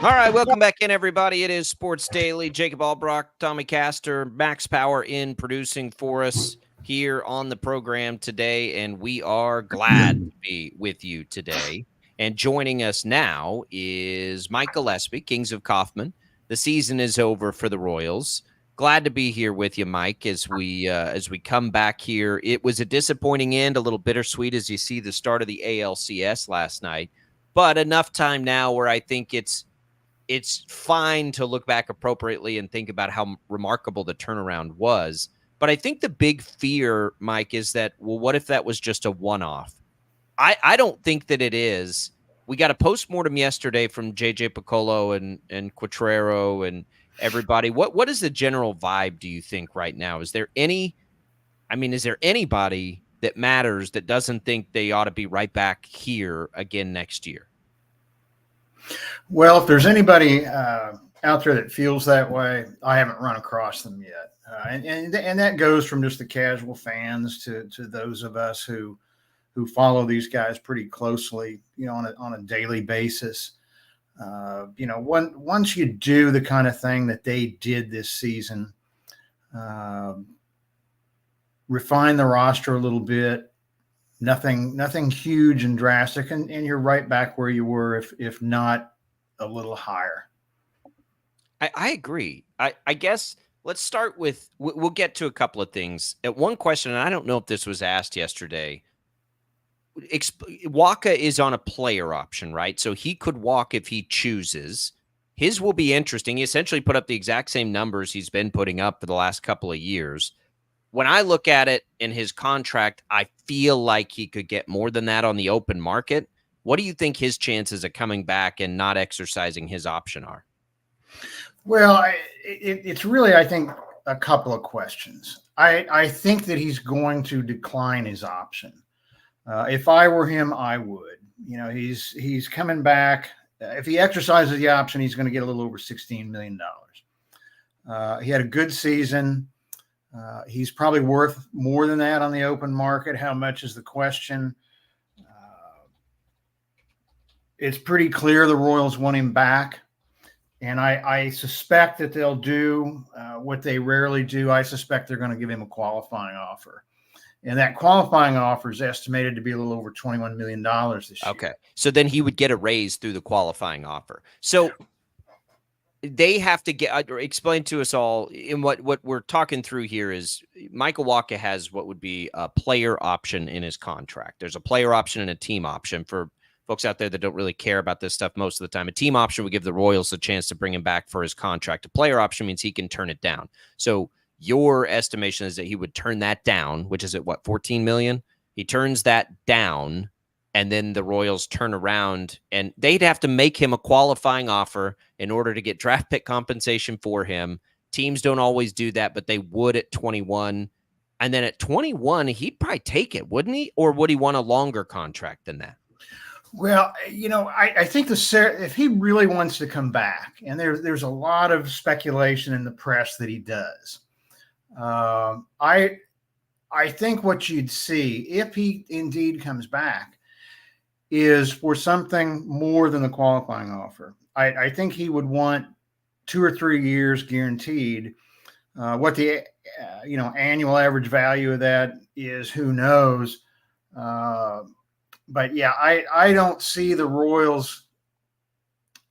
All right, welcome back in, everybody. It is Sports Daily. Jacob Albrock, Tommy Castor, Max Power in producing for us here on the program today, and we are glad to be with you today. And joining us now is Mike Gillespie, Kings of Kaufman. The season is over for the Royals. Glad to be here with you, Mike, as we come back here. It was a disappointing end, a little bittersweet as you see the start of the ALCS last night, but enough time now where I think it's fine to look back appropriately and think about how remarkable the turnaround was. But I think the big fear, Mike, is that, well, what if that was just a one-off? I don't think that it is. We got a postmortem yesterday from JJ Piccolo and Quatrero and everybody. What is the general vibe, do you think, right now? Is there anybody that matters that doesn't think they ought to be right back here again next year? Well, if there's anybody out there that feels that way, I haven't run across them yet. And that goes from just the casual fans to those of us who follow these guys pretty closely, on a daily basis. Once you do the kind of thing that they did this season, refine the roster a little bit, nothing huge and drastic, and you're right back where you were, if not a little higher. I agree. I guess let's start with, we'll get to a couple of things. At one question, and I don't know if this was asked yesterday, Wacha is on a player option, right? So he could walk if he chooses. His will be interesting. He essentially put up the exact same numbers he's been putting up for the last couple of years. When I look at it in his contract, I feel like he could get more than that on the open market. What do you think his chances of coming back and not exercising his option are? Well, it's really, I think, a couple of questions. I think that he's going to decline his option. If I were him, I would. He's coming back. If he exercises the option, he's going to get a little over $16 million. He had a good season. He's probably worth more than that on the open market. How much is the question? It's pretty clear the Royals want him back. And I suspect that they'll do what they rarely do. I suspect they're going to give him a qualifying offer. And that qualifying offer is estimated to be a little over $21 million this year. Okay. So then he would get a raise through the qualifying offer. So they have to explain to us all in what we're talking through here is Michael Wacha has what would be a player option in his contract. There's a player option and a team option. For folks out there that don't really care about this stuff most of the time, a team option would give the Royals a chance to bring him back for his contract. A player option means he can turn it down. So your estimation is that he would turn that down, which is at what, $14 million? He turns that down, and then the Royals turn around and they'd have to make him a qualifying offer in order to get draft pick compensation for him. Teams don't always do that, but they would at 21. And then at 21, he'd probably take it, wouldn't he? Or would he want a longer contract than that? Well, I think if he really wants to come back, and there's a lot of speculation in the press that he does. I think what you'd see if he indeed comes back is for something more than the qualifying offer. I think he would want 2 or 3 years guaranteed. What the annual average value of that is, who knows? But yeah, I don't see the Royals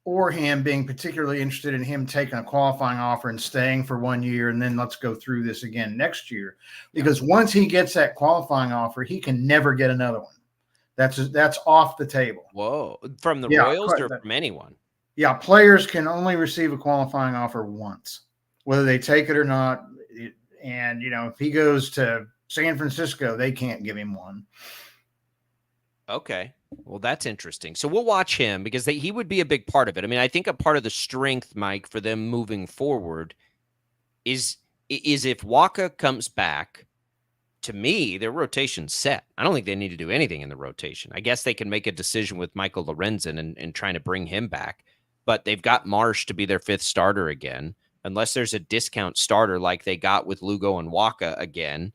or him being particularly interested in him taking a qualifying offer and staying for 1 year and then let's go through this again next year. Because once he gets that qualifying offer, he can never get another one. That's off the table. Whoa. From the Royals or from anyone? Yeah, players can only receive a qualifying offer once, whether they take it or not. And, if he goes to San Francisco, they can't give him one. Okay. Well, that's interesting. So we'll watch him because he would be a big part of it. I mean, I think a part of the strength, Mike, for them moving forward is if Wacha comes back, to me, their rotation's set. I don't think they need to do anything in the rotation. I guess they can make a decision with Michael Lorenzen and trying to bring him back. But they've got Marsh to be their 5th starter again. Unless there's a discount starter like they got with Lugo and Wacha again,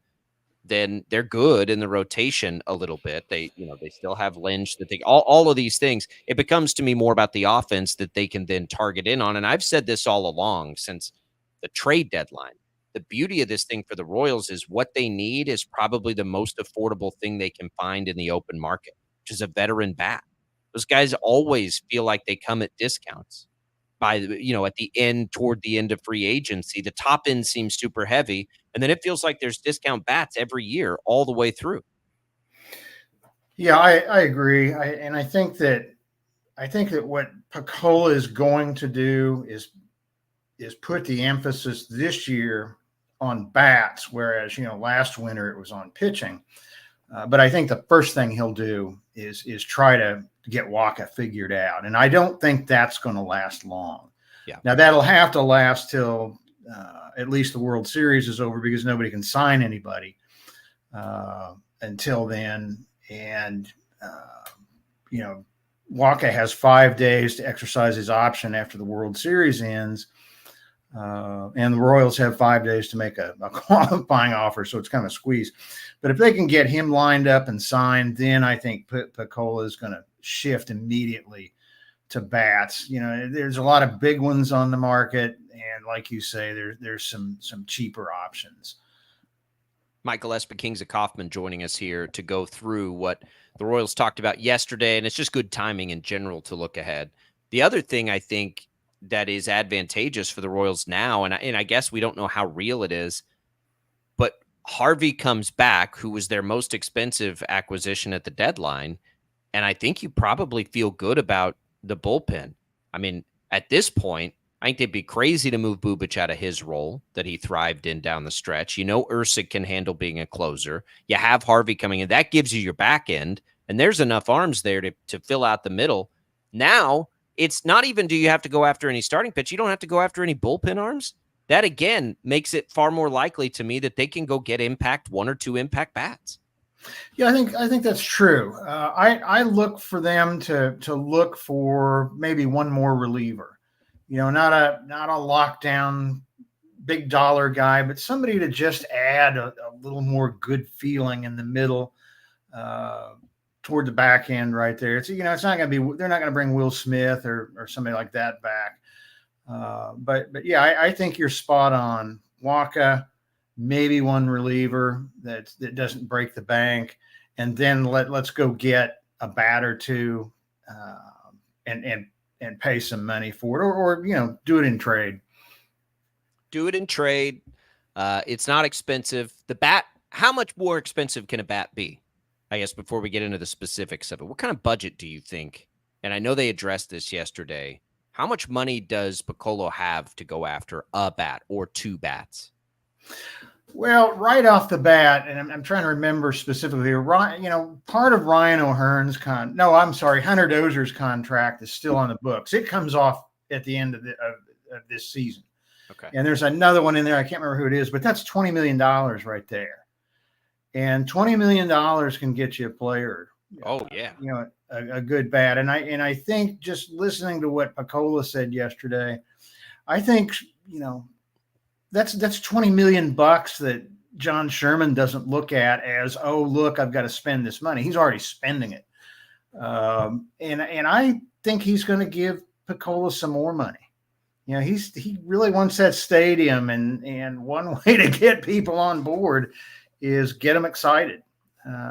then they're good in the rotation a little bit. They still have Lynch, that all of these things. It becomes to me more about the offense that they can then target in on. And I've said this all along since the trade deadline. The beauty of this thing for the Royals is what they need is probably the most affordable thing they can find in the open market, which is a veteran bat. Those guys always feel like they come at discounts by, at the end, toward the end of free agency. The top end seems super heavy. And then it feels like there's discount bats every year all the way through. Yeah, I agree. I think that what Picola is going to do is put the emphasis this year on bats, whereas, last winter it was on pitching. But I think the first thing he'll do is try to get Wacha figured out. And I don't think that's going to last long. Yeah. Now that'll have to last till at least the World Series is over, because nobody can sign anybody until then. And, Wacha has 5 days to exercise his option after the World Series ends. And the Royals have 5 days to make a qualifying offer. So it's kind of a squeeze. But if they can get him lined up and signed, then I think Picola is going to shift immediately to bats. There's a lot of big ones on the market. And like you say, there's some cheaper options. Michael Espakings of Kaufman joining us here to go through what the Royals talked about yesterday. And it's just good timing in general to look ahead. The other thing I think that is advantageous for the Royals now, and I guess we don't know how real it is, but Harvey comes back, who was their most expensive acquisition at the deadline. And I think you probably feel good about the bullpen. I mean, at this point, I think they'd be crazy to move Bubic out of his role that he thrived in down the stretch. Ursig can handle being a closer. You have Harvey coming in. That gives you your back end. and there's enough arms there to fill out the middle. Now, it's not even do you have to go after any starting pitch. You don't have to go after any bullpen arms. That, again, makes it far more likely to me that they can go get one or two impact bats. Yeah, I think that's true. I look for them to look for maybe one more reliever. Not a lockdown big dollar guy, but somebody to just add a little more good feeling in the middle, toward the back end right there. It's it's not going to be, they're not going to bring Will Smith or somebody like that back. But yeah, I think you're spot on. Waka, maybe one reliever that doesn't break the bank, and then let's go get a bat or two, and pay some money for it, or do it in trade. Do it in trade. It's not expensive. The bat, how much more expensive can a bat be? I guess before we get into the specifics of it, what kind of budget do you think? And I know they addressed this yesterday. How much money does Picollo have to go after a bat or two bats? Well, right off the bat, and I'm trying to remember specifically, part of Ryan O'Hearn's Hunter Dozier's contract is still on the books. It comes off at the end of this season. Okay. And there's another one in there. I can't remember who it is, but that's $20 million right there. And $20 million can get you a player. Oh yeah. A good bat. And I think, just listening to what Picollo said yesterday, I think, that's $20 million that John Sherman doesn't look at as, oh, look, I've got to spend this money. He's already spending it. And I think he's going to give Picollo some more money. He really wants that stadium, and one way to get people on board is get them excited.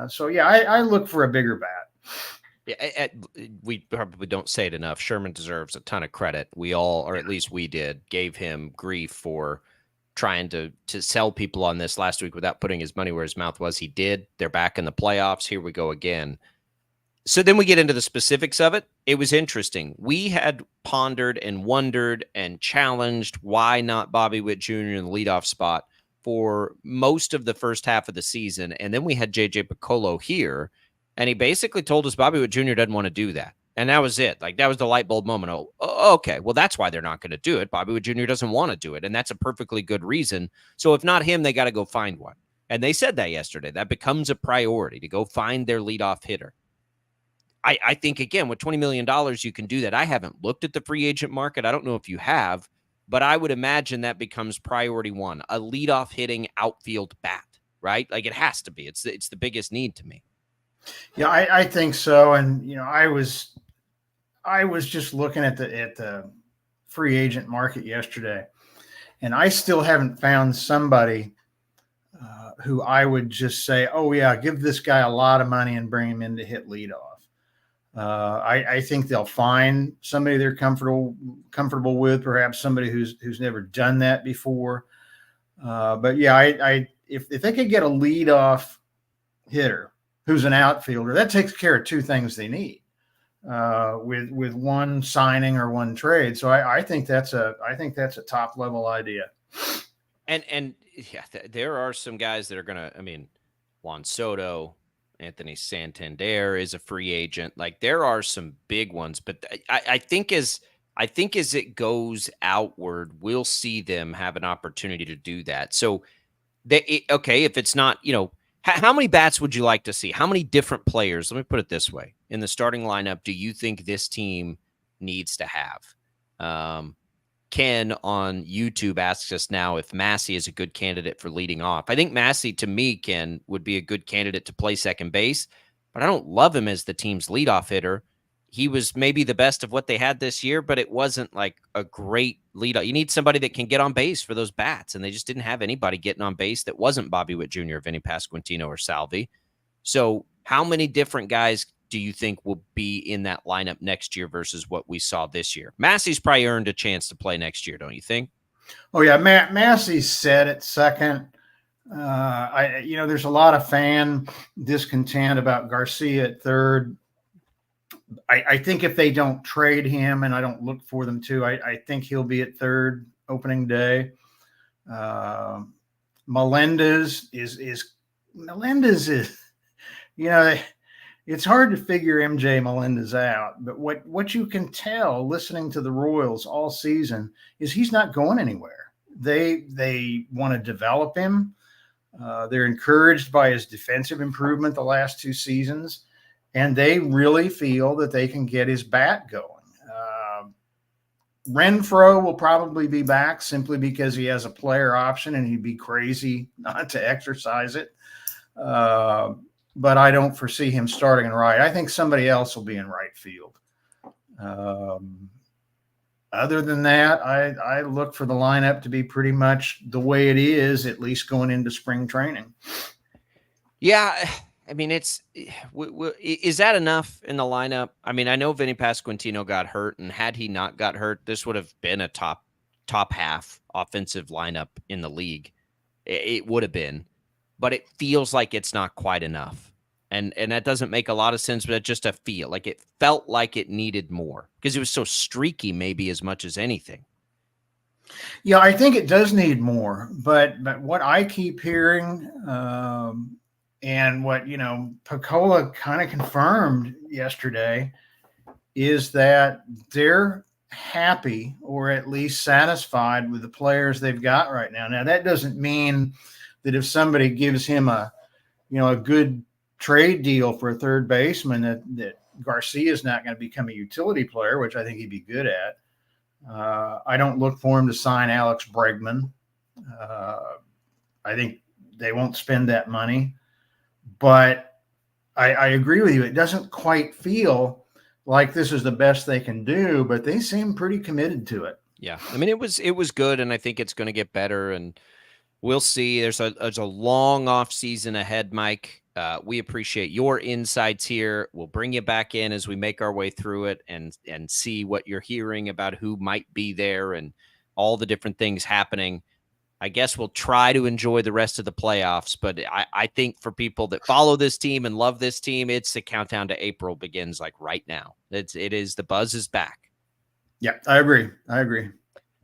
So yeah, I look for a bigger bat. Yeah, we probably don't say it enough. Sherman deserves a ton of credit. We all, or at least we did, gave him grief for trying to sell people on this last week without putting his money where his mouth was. He did. They're back in the playoffs. Here we go again. So then we get into the specifics of it. It was interesting. We had pondered and wondered and challenged why not Bobby Witt Jr. in the leadoff spot for most of the first half of the season. And then we had JJ Picollo here, and he basically told us Bobby Witt Jr. doesn't want to do that. And that was it. Like, that was the light bulb moment. Oh, okay. Well, that's why they're not going to do it. Bobby Witt Jr. doesn't want to do it. And that's a perfectly good reason. So if not him, they got to go find one. And they said that yesterday. That becomes a priority, to go find their leadoff hitter. I think, again, with $20 million, you can do that. I haven't looked at the free agent market. I don't know if you have, but I would imagine that becomes priority one, a leadoff hitting outfield bat, right? Like, it has to be. It's the biggest need to me. Yeah, I think so. And, I was just looking at the free agent market yesterday, and I still haven't found somebody who I would just say, oh yeah, give this guy a lot of money and bring him in to hit leadoff. I think they'll find somebody they're comfortable with, perhaps somebody who's never done that before. But yeah, if they could get a leadoff hitter who's an outfielder, that takes care of two things they need with one signing or one trade. So I think that's a top level idea. And yeah, there are some guys that are gonna. I mean, Juan Soto, Anthony Santander is a free agent. Like, there are some big ones, but I think as it goes outward, we'll see them have an opportunity to do that. So, if it's not, how many bats would you like to see? How many different players? Let me put it this way: in the starting lineup, do you think this team needs to have? Ken on YouTube asks us now if Massey is a good candidate for leading off. I think Massey, to me, Ken, would be a good candidate to play second base, but I don't love him as the team's leadoff hitter. He was maybe the best of what they had this year, but it wasn't like a great leadoff. You need somebody that can get on base for those bats, and they just didn't have anybody getting on base that wasn't Bobby Witt Jr., Vinny Pasquantino, or Salvi. So how many different guys do you think will be in that lineup next year versus what we saw this year? Massey's probably earned a chance to play next year, don't you think? Oh yeah, Massey's set at second. There's a lot of fan discontent about Garcia at third. I think if they don't trade him, and I don't look for them to, I think he'll be at third opening day. Melendez is it's hard to figure MJ Melendez out, but what you can tell listening to the Royals all season is he's not going anywhere. They want to develop him. They're encouraged by his defensive improvement the last 2 seasons, and they really feel that they can get his bat going. Renfroe will probably be back simply because he has a player option, and he'd be crazy not to exercise it. But I don't foresee him starting in right. I think somebody else will be in right field. Other than that, I look for the lineup to be pretty much the way it is, at least going into spring training. Yeah, I mean, is that enough in the lineup? I mean, I know Vinny Pasquantino got hurt, and had he not got hurt, this would have been a top half offensive lineup in the league. It would have been, but it feels like it's not quite enough. And that doesn't make a lot of sense, but it's just a feel. Like it felt like it needed more because it was so streaky, maybe as much as anything. Yeah, I think it does need more. But what I keep hearing, and what Picola kind of confirmed yesterday, is that they're happy or at least satisfied with the players they've got right now. Now that doesn't mean that if somebody gives him a good trade deal for a third baseman that Garcia is not going to become a utility player, which I think he'd be good at. I don't look for him to sign Alex Bregman. I think they won't spend that money, but I agree with you. It doesn't quite feel like this is the best they can do, but they seem pretty committed to it. Yeah. I mean, it was good, and I think it's going to get better, and we'll see. There's a long off season ahead, Mike. We appreciate your insights here. We'll bring you back in as we make our way through it and see what you're hearing about who might be there and all the different things happening. I guess we'll try to enjoy the rest of the playoffs, but I think for people that follow this team and love this team, it's the countdown to April begins like right now. It is the buzz is back. Yeah, I agree.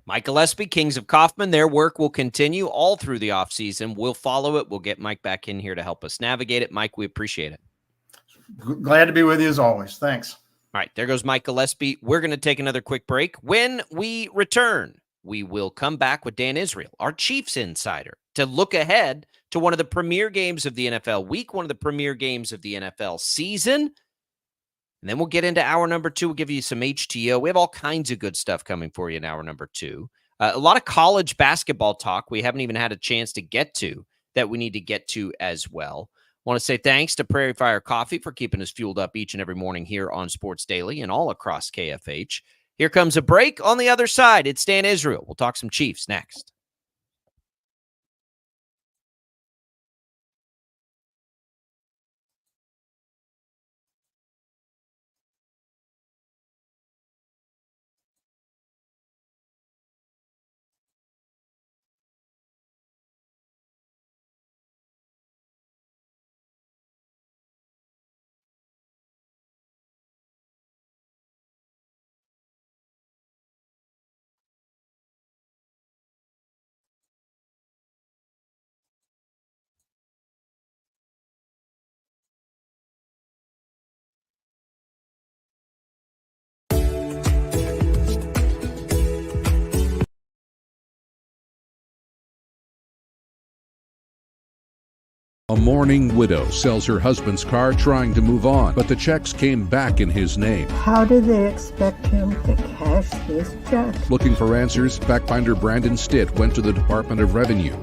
Mike Gillespie, Kings of Kaufman, their work will continue all through the offseason. We'll follow it. We'll get Mike back in here to help us navigate it. Mike, we appreciate it. Glad to be with you as always. Thanks. All right, there goes Mike Gillespie. We're going to take another quick break. When we return, we will come back with Dan Israel, our Chiefs insider, to look ahead to one of the premier games of the NFL week, one of the premier games of the NFL season. And then we'll get into hour number 2. We'll give you some HTO. We have all kinds of good stuff coming for you in hour number 2. A lot of college basketball talk we haven't even had a chance to get to that we need to get to as well. I want to say thanks to Prairie Fire Coffee for keeping us fueled up each and every morning here on Sports Daily and all across KFH. Here comes a break. On the other side, it's Dan Israel. We'll talk some Chiefs next. A mourning widow sells her husband's car trying to move on, but the checks came back in his name. How do they expect him to cash this check? Looking for answers, fact finder Brandon Stitt went to the Department of Revenue.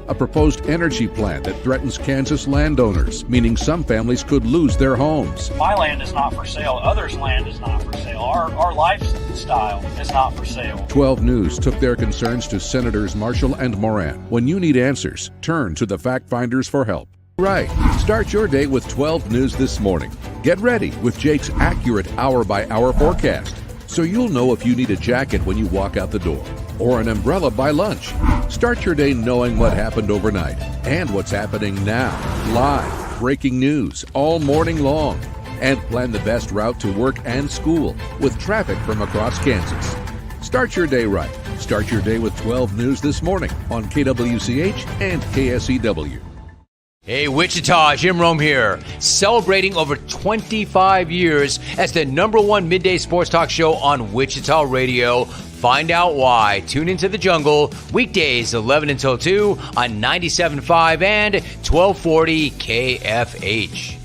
A proposed energy plan that threatens Kansas landowners, meaning some families could lose their homes. My land is not for sale. Others' land is not for sale. Our lifestyle is not for sale. 12 News took their concerns to Senators Marshall and Moran. When you need answers, turn to the fact finders for help. Right. Start your day with 12 News this morning. Get ready with Jake's accurate hour-by-hour forecast, so you'll know if you need a jacket when you walk out the door or an umbrella by lunch. Start your day knowing what happened overnight and what's happening now. Live, breaking news all morning long. And plan the best route to work and school with traffic from across Kansas. Start your day right. Start your day with 12 News this morning on KWCH and KSEW. Hey, Wichita, Jim Rome here. Celebrating over 25 years as the #1 midday sports talk show on Wichita Radio. Find out why. Tune into the Jungle, weekdays 11 until 2 on 97.5 and 1240 KFH.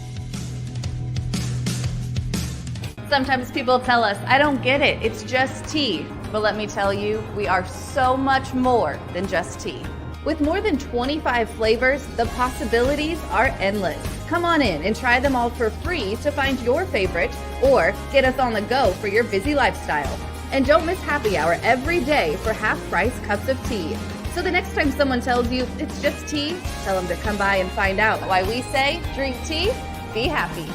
Sometimes people tell us, I don't get it, it's just tea. But let me tell you, we are so much more than just tea. With more than 25 flavors, the possibilities are endless. Come on in and try them all for free to find your favorite or get us on the go for your busy lifestyle. And don't miss happy hour every day for half-price cups of tea. So the next time someone tells you it's just tea, tell them to come by and find out why we say drink tea, be happy.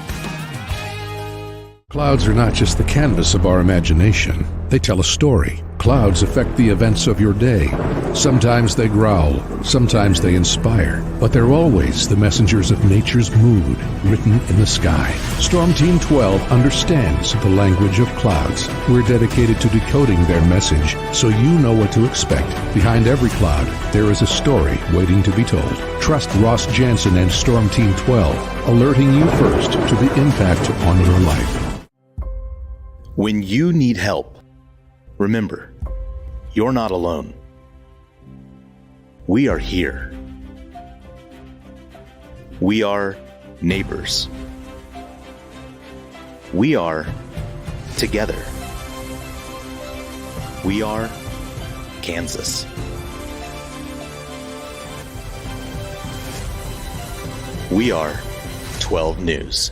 Clouds are not just the canvas of our imagination. They tell a story. Clouds affect the events of your day. Sometimes they growl, sometimes they inspire, but they're always the messengers of nature's mood written in the sky. Storm Team 12 understands the language of clouds. We're dedicated to decoding their message so you know what to expect. Behind every cloud, there is a story waiting to be told. Trust Ross Jansen and Storm Team 12, alerting you first to the impact on your life. When you need help, remember, you're not alone. We are here. We are neighbors. We are together. We are Kansas. We are 12 News.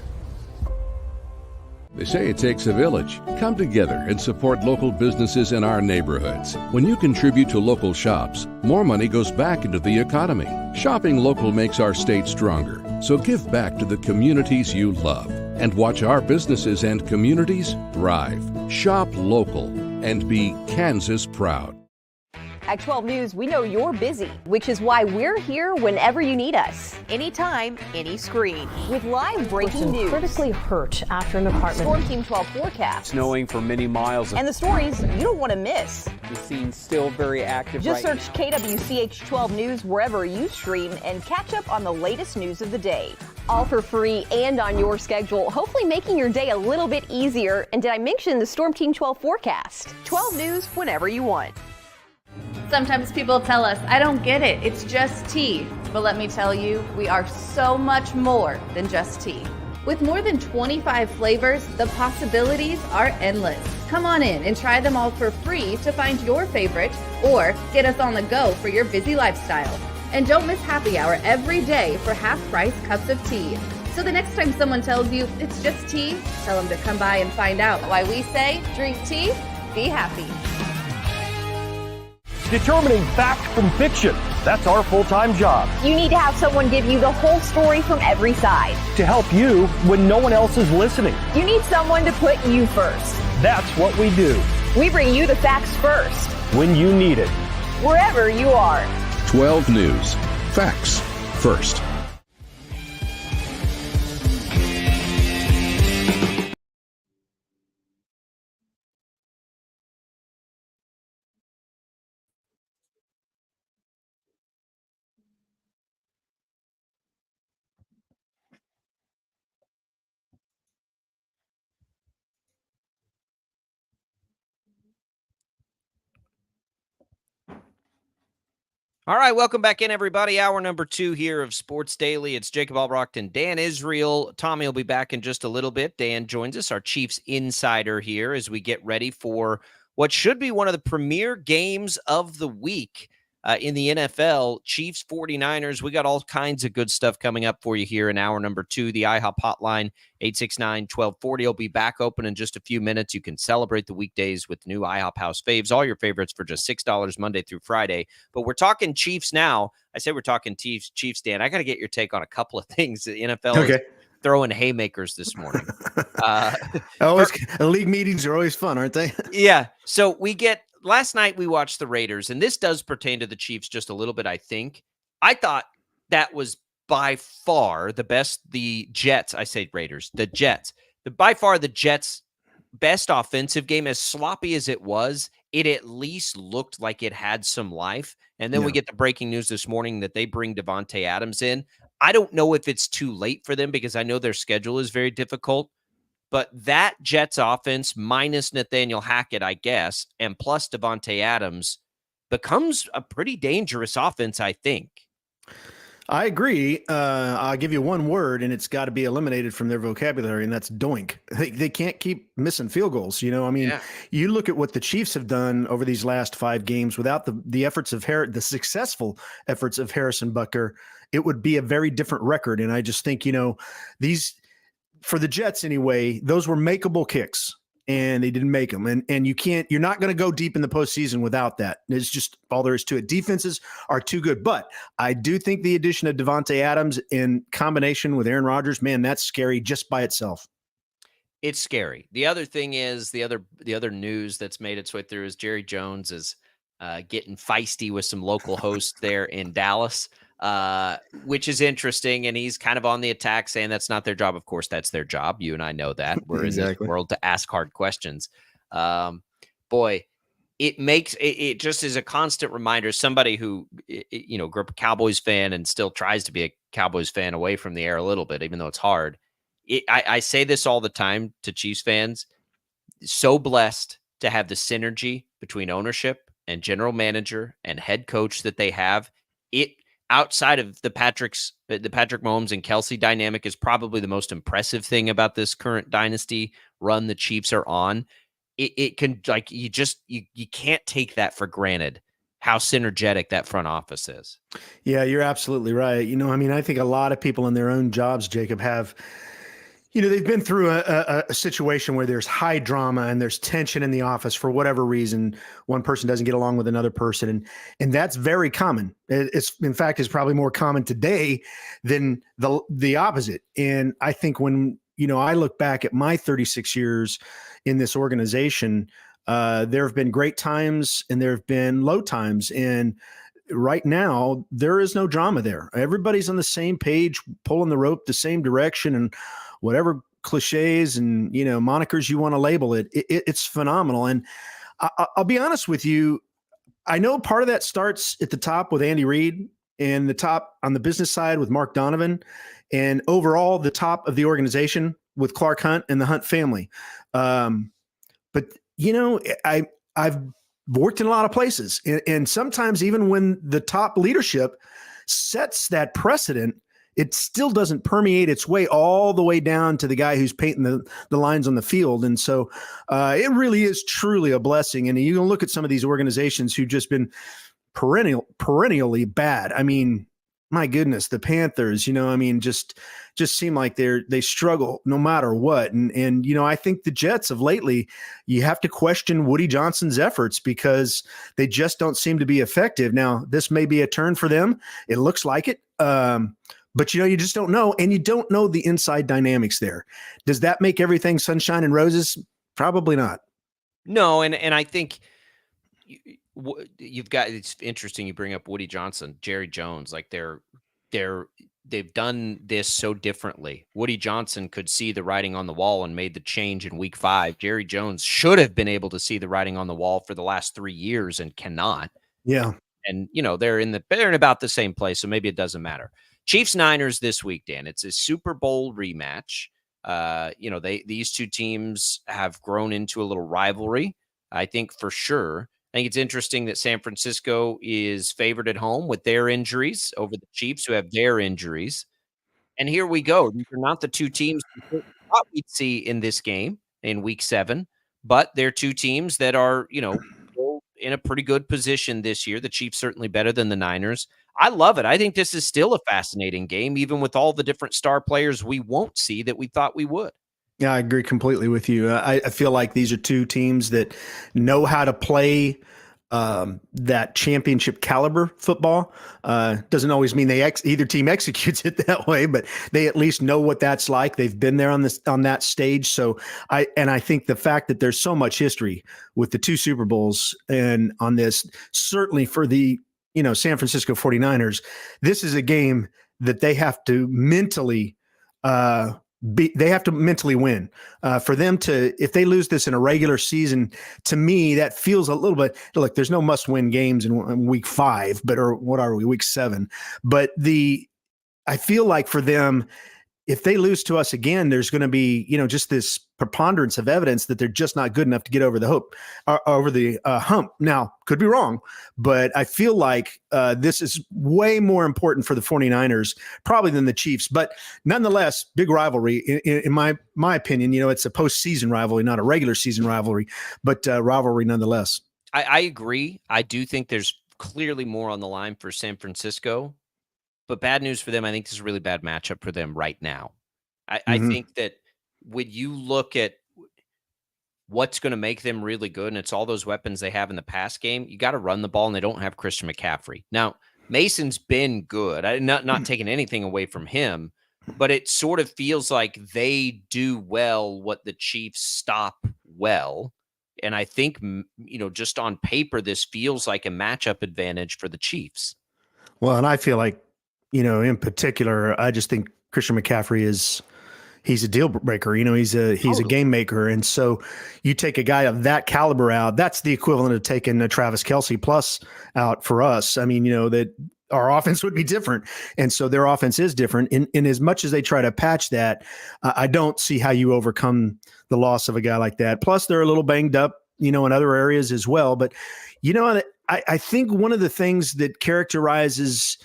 They say it takes a village. Come together and support local businesses in our neighborhoods. When you contribute to local shops, more money goes back into the economy. Shopping local makes our state stronger. So give back to the communities you love and watch our businesses and communities thrive. Shop local and be Kansas proud. At 12 News, we know you're busy, which is why we're here whenever you need us. Anytime, any screen. With live breaking news. Critically hurt after an apartment. Storm Team 12 forecast. Snowing for many miles. And the stories you don't want to miss. The scene's still very active. Just right search KWCH 12 News wherever you stream and catch up on the latest news of the day. All for free and on your schedule, hopefully making your day a little bit easier. And did I mention the Storm Team 12 forecast? 12 News whenever you want. Sometimes people tell us, I don't get it, it's just tea. But let me tell you, we are so much more than just tea. With more than 25 flavors, the possibilities are endless. Come on in and try them all for free to find your favorite or get us on the go for your busy lifestyle. And don't miss happy hour every day for half-price cups of tea. So the next time someone tells you it's just tea, tell them to come by and find out why we say drink tea, be happy. Determining fact from fiction. That's our full-time job. You need to have someone give you the whole story from every side. To help you when no one else is listening. You need someone to put you first. That's what we do. We bring you the facts first. When you need it. Wherever you are. 12 News. Facts first. All right, welcome back in, everybody. Hour number 2 here of Sports Daily. It's Jacob Albrecht and Dan Israel. Tommy will be back in just a little bit. Dan joins us, our Chiefs insider here, as we get ready for what should be one of the premier games of the week in the NFL. Chiefs 49ers. We got all kinds of good stuff coming up for you here in hour number 2. The IHOP hotline, 869-1240, will be back open in just a few minutes. You can celebrate the weekdays with new IHOP House Faves, all your favorites for just $6 Monday through Friday. But we're talking Chiefs now. I say we're talking Chiefs, Dan. I got to get your take on a couple of things. The NFL is throwing haymakers this morning. League meetings are always fun, aren't they? Yeah. So last night we watched the Raiders, and this does pertain to the Chiefs just a little bit, I think. I thought that was by far the best, the Jets best offensive game. As sloppy as it was, it at least looked like it had some life. And then we get the breaking news this morning that they bring Devontae Adams in. I don't know if it's too late for them because I know their schedule is very difficult, but that Jets offense minus Nathaniel Hackett, I guess, and plus Davante Adams becomes a pretty dangerous offense, I think. I agree. I'll give you one word, and it's got to be eliminated from their vocabulary, and that's doink. They can't keep missing field goals. You know, I mean, you look at what the Chiefs have done over these last 5 games without the efforts of the successful efforts of Harrison Butker, it would be a very different record. And I just think, you know, for the Jets anyway, those were makeable kicks. And they didn't make them. And you're not going to go deep in the postseason without that. It's just all there is to it. Defenses are too good. But I do think the addition of Davante Adams in combination with Aaron Rodgers, man, that's scary just by itself. It's scary. The other thing is the other news that's made its way through is Jerry Jones is getting feisty with some local hosts there in Dallas, which is interesting. And he's kind of on the attack saying that's not their job. Of course, that's their job. You and I know that. We're in this world to ask hard questions. Boy, it makes it just is a constant reminder. Somebody who, you know, grew up a Cowboys fan and still tries to be a Cowboys fan away from the air a little bit, even though it's hard. I say this all the time to Chiefs fans. So blessed to have the synergy between ownership and general manager and head coach that they have. It outside of the Patrick Mahomes and Kelsey dynamic is probably the most impressive thing about this current dynasty run the Chiefs are on. It can, like, you can't take that for granted, how synergetic that front office is. Yeah, you're absolutely right. You know, I mean, I think a lot of people in their own jobs, Jacob, have, you know, they've been through a situation where there's high drama and there's tension in the office for whatever reason. One person doesn't get along with another person. And that's very common. It's, in fact, is probably more common today than the opposite. And I think when, you know, I look back at my 36 years in this organization, there have been great times and there have been low times. And right now, there is no drama there. Everybody's on the same page, pulling the rope the same direction, and whatever cliches and, you know, monikers you want to label it, it's phenomenal. And I'll be honest with you, I know part of that starts at the top with Andy Reid, and the top on the business side with Mark Donovan, and overall the top of the organization with Clark Hunt and the Hunt family. But, you know, I've worked in a lot of places, and sometimes even when the top leadership sets that precedent, it still doesn't permeate its way all the way down to the guy who's painting the lines on the field. And so it really is truly a blessing. And you can look at some of these organizations who've just been perennially bad. I mean, my goodness, the Panthers, you know, I mean, just seem like they struggle no matter what. And, you know, I think the Jets of lately, you have to question Woody Johnson's efforts because they just don't seem to be effective. Now, this may be a turn for them. It looks like it. But, you know, you just don't know, and you don't know the inside dynamics there. Does that make everything sunshine and roses? Probably not. No, and I think you've got, it's interesting you bring up Woody Johnson, Jerry Jones, like they've done this so differently. Woody Johnson could see the writing on the wall and made the change in week 5. Jerry Jones should have been able to see the writing on the wall for the last 3 years and cannot. Yeah. And, you know, they're in about the same place, so maybe it doesn't matter. Chiefs Niners this week, Dan. It's a Super Bowl rematch. You know, these two teams have grown into a little rivalry, I think, for sure. I think it's interesting that San Francisco is favored at home with their injuries over the Chiefs, who have their injuries. And here we go. These are not the two teams we thought we'd see in this game in week 7, but they're two teams that are, you know, in a pretty good position this year. The Chiefs certainly better than the Niners. I love it. I think this is still a fascinating game, even with all the different star players we won't see that we thought we would. Yeah, I agree completely with you. I feel like these are two teams that know how to play that championship caliber football. Doesn't always mean either team executes it that way, but they at least know what that's like. They've been there on that stage. So I think the fact that there's so much history with the 2 Super Bowls and on this, certainly for the, you know, San Francisco 49ers, this is a game that they have to mentally win. For them to, if they lose this in a regular season, to me, that feels a little bit, look, there's no must-win games in week 5, or what are we, week 7? But I feel like for them, if they lose to us again, there's going to be, just this preponderance of evidence that they're just not good enough to get over the hump. Now, could be wrong, but I feel like this is way more important for the 49ers probably than the Chiefs. But nonetheless, big rivalry in my opinion. It's a postseason rivalry, not a regular season rivalry, but rivalry nonetheless. I agree. I do think there's clearly more on the line for San Francisco. But bad news for them, I think this is a really bad matchup for them right now. I think that when you look at what's going to make them really good, and it's all those weapons they have in the pass game, you got to run the ball, and they don't have Christian McCaffrey. Now, Mason's been good. Not taking anything away from him, but it sort of feels like they do well what the Chiefs stop well. And I think, just on paper, this feels like a matchup advantage for the Chiefs. Well, and I feel like, in particular, I just think Christian McCaffrey he's a deal breaker. He's a game maker. And so you take a guy of that caliber out, that's the equivalent of taking a Travis Kelce plus out for us. I mean, that our offense would be different. And so their offense is different. In as much as they try to patch that, I don't see how you overcome the loss of a guy like that. Plus they're a little banged up, in other areas as well. But, I think one of the things that characterizes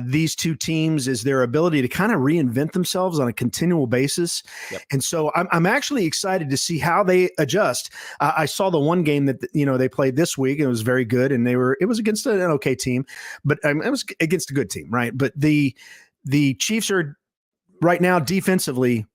these two teams is their ability to kind of reinvent themselves on a continual basis. Yep. And so I'm actually excited to see how they adjust. I saw the one game that, they played this week, and it was very good. And it was against an okay team, but it was against a good team. Right. But the Chiefs are right now defensively,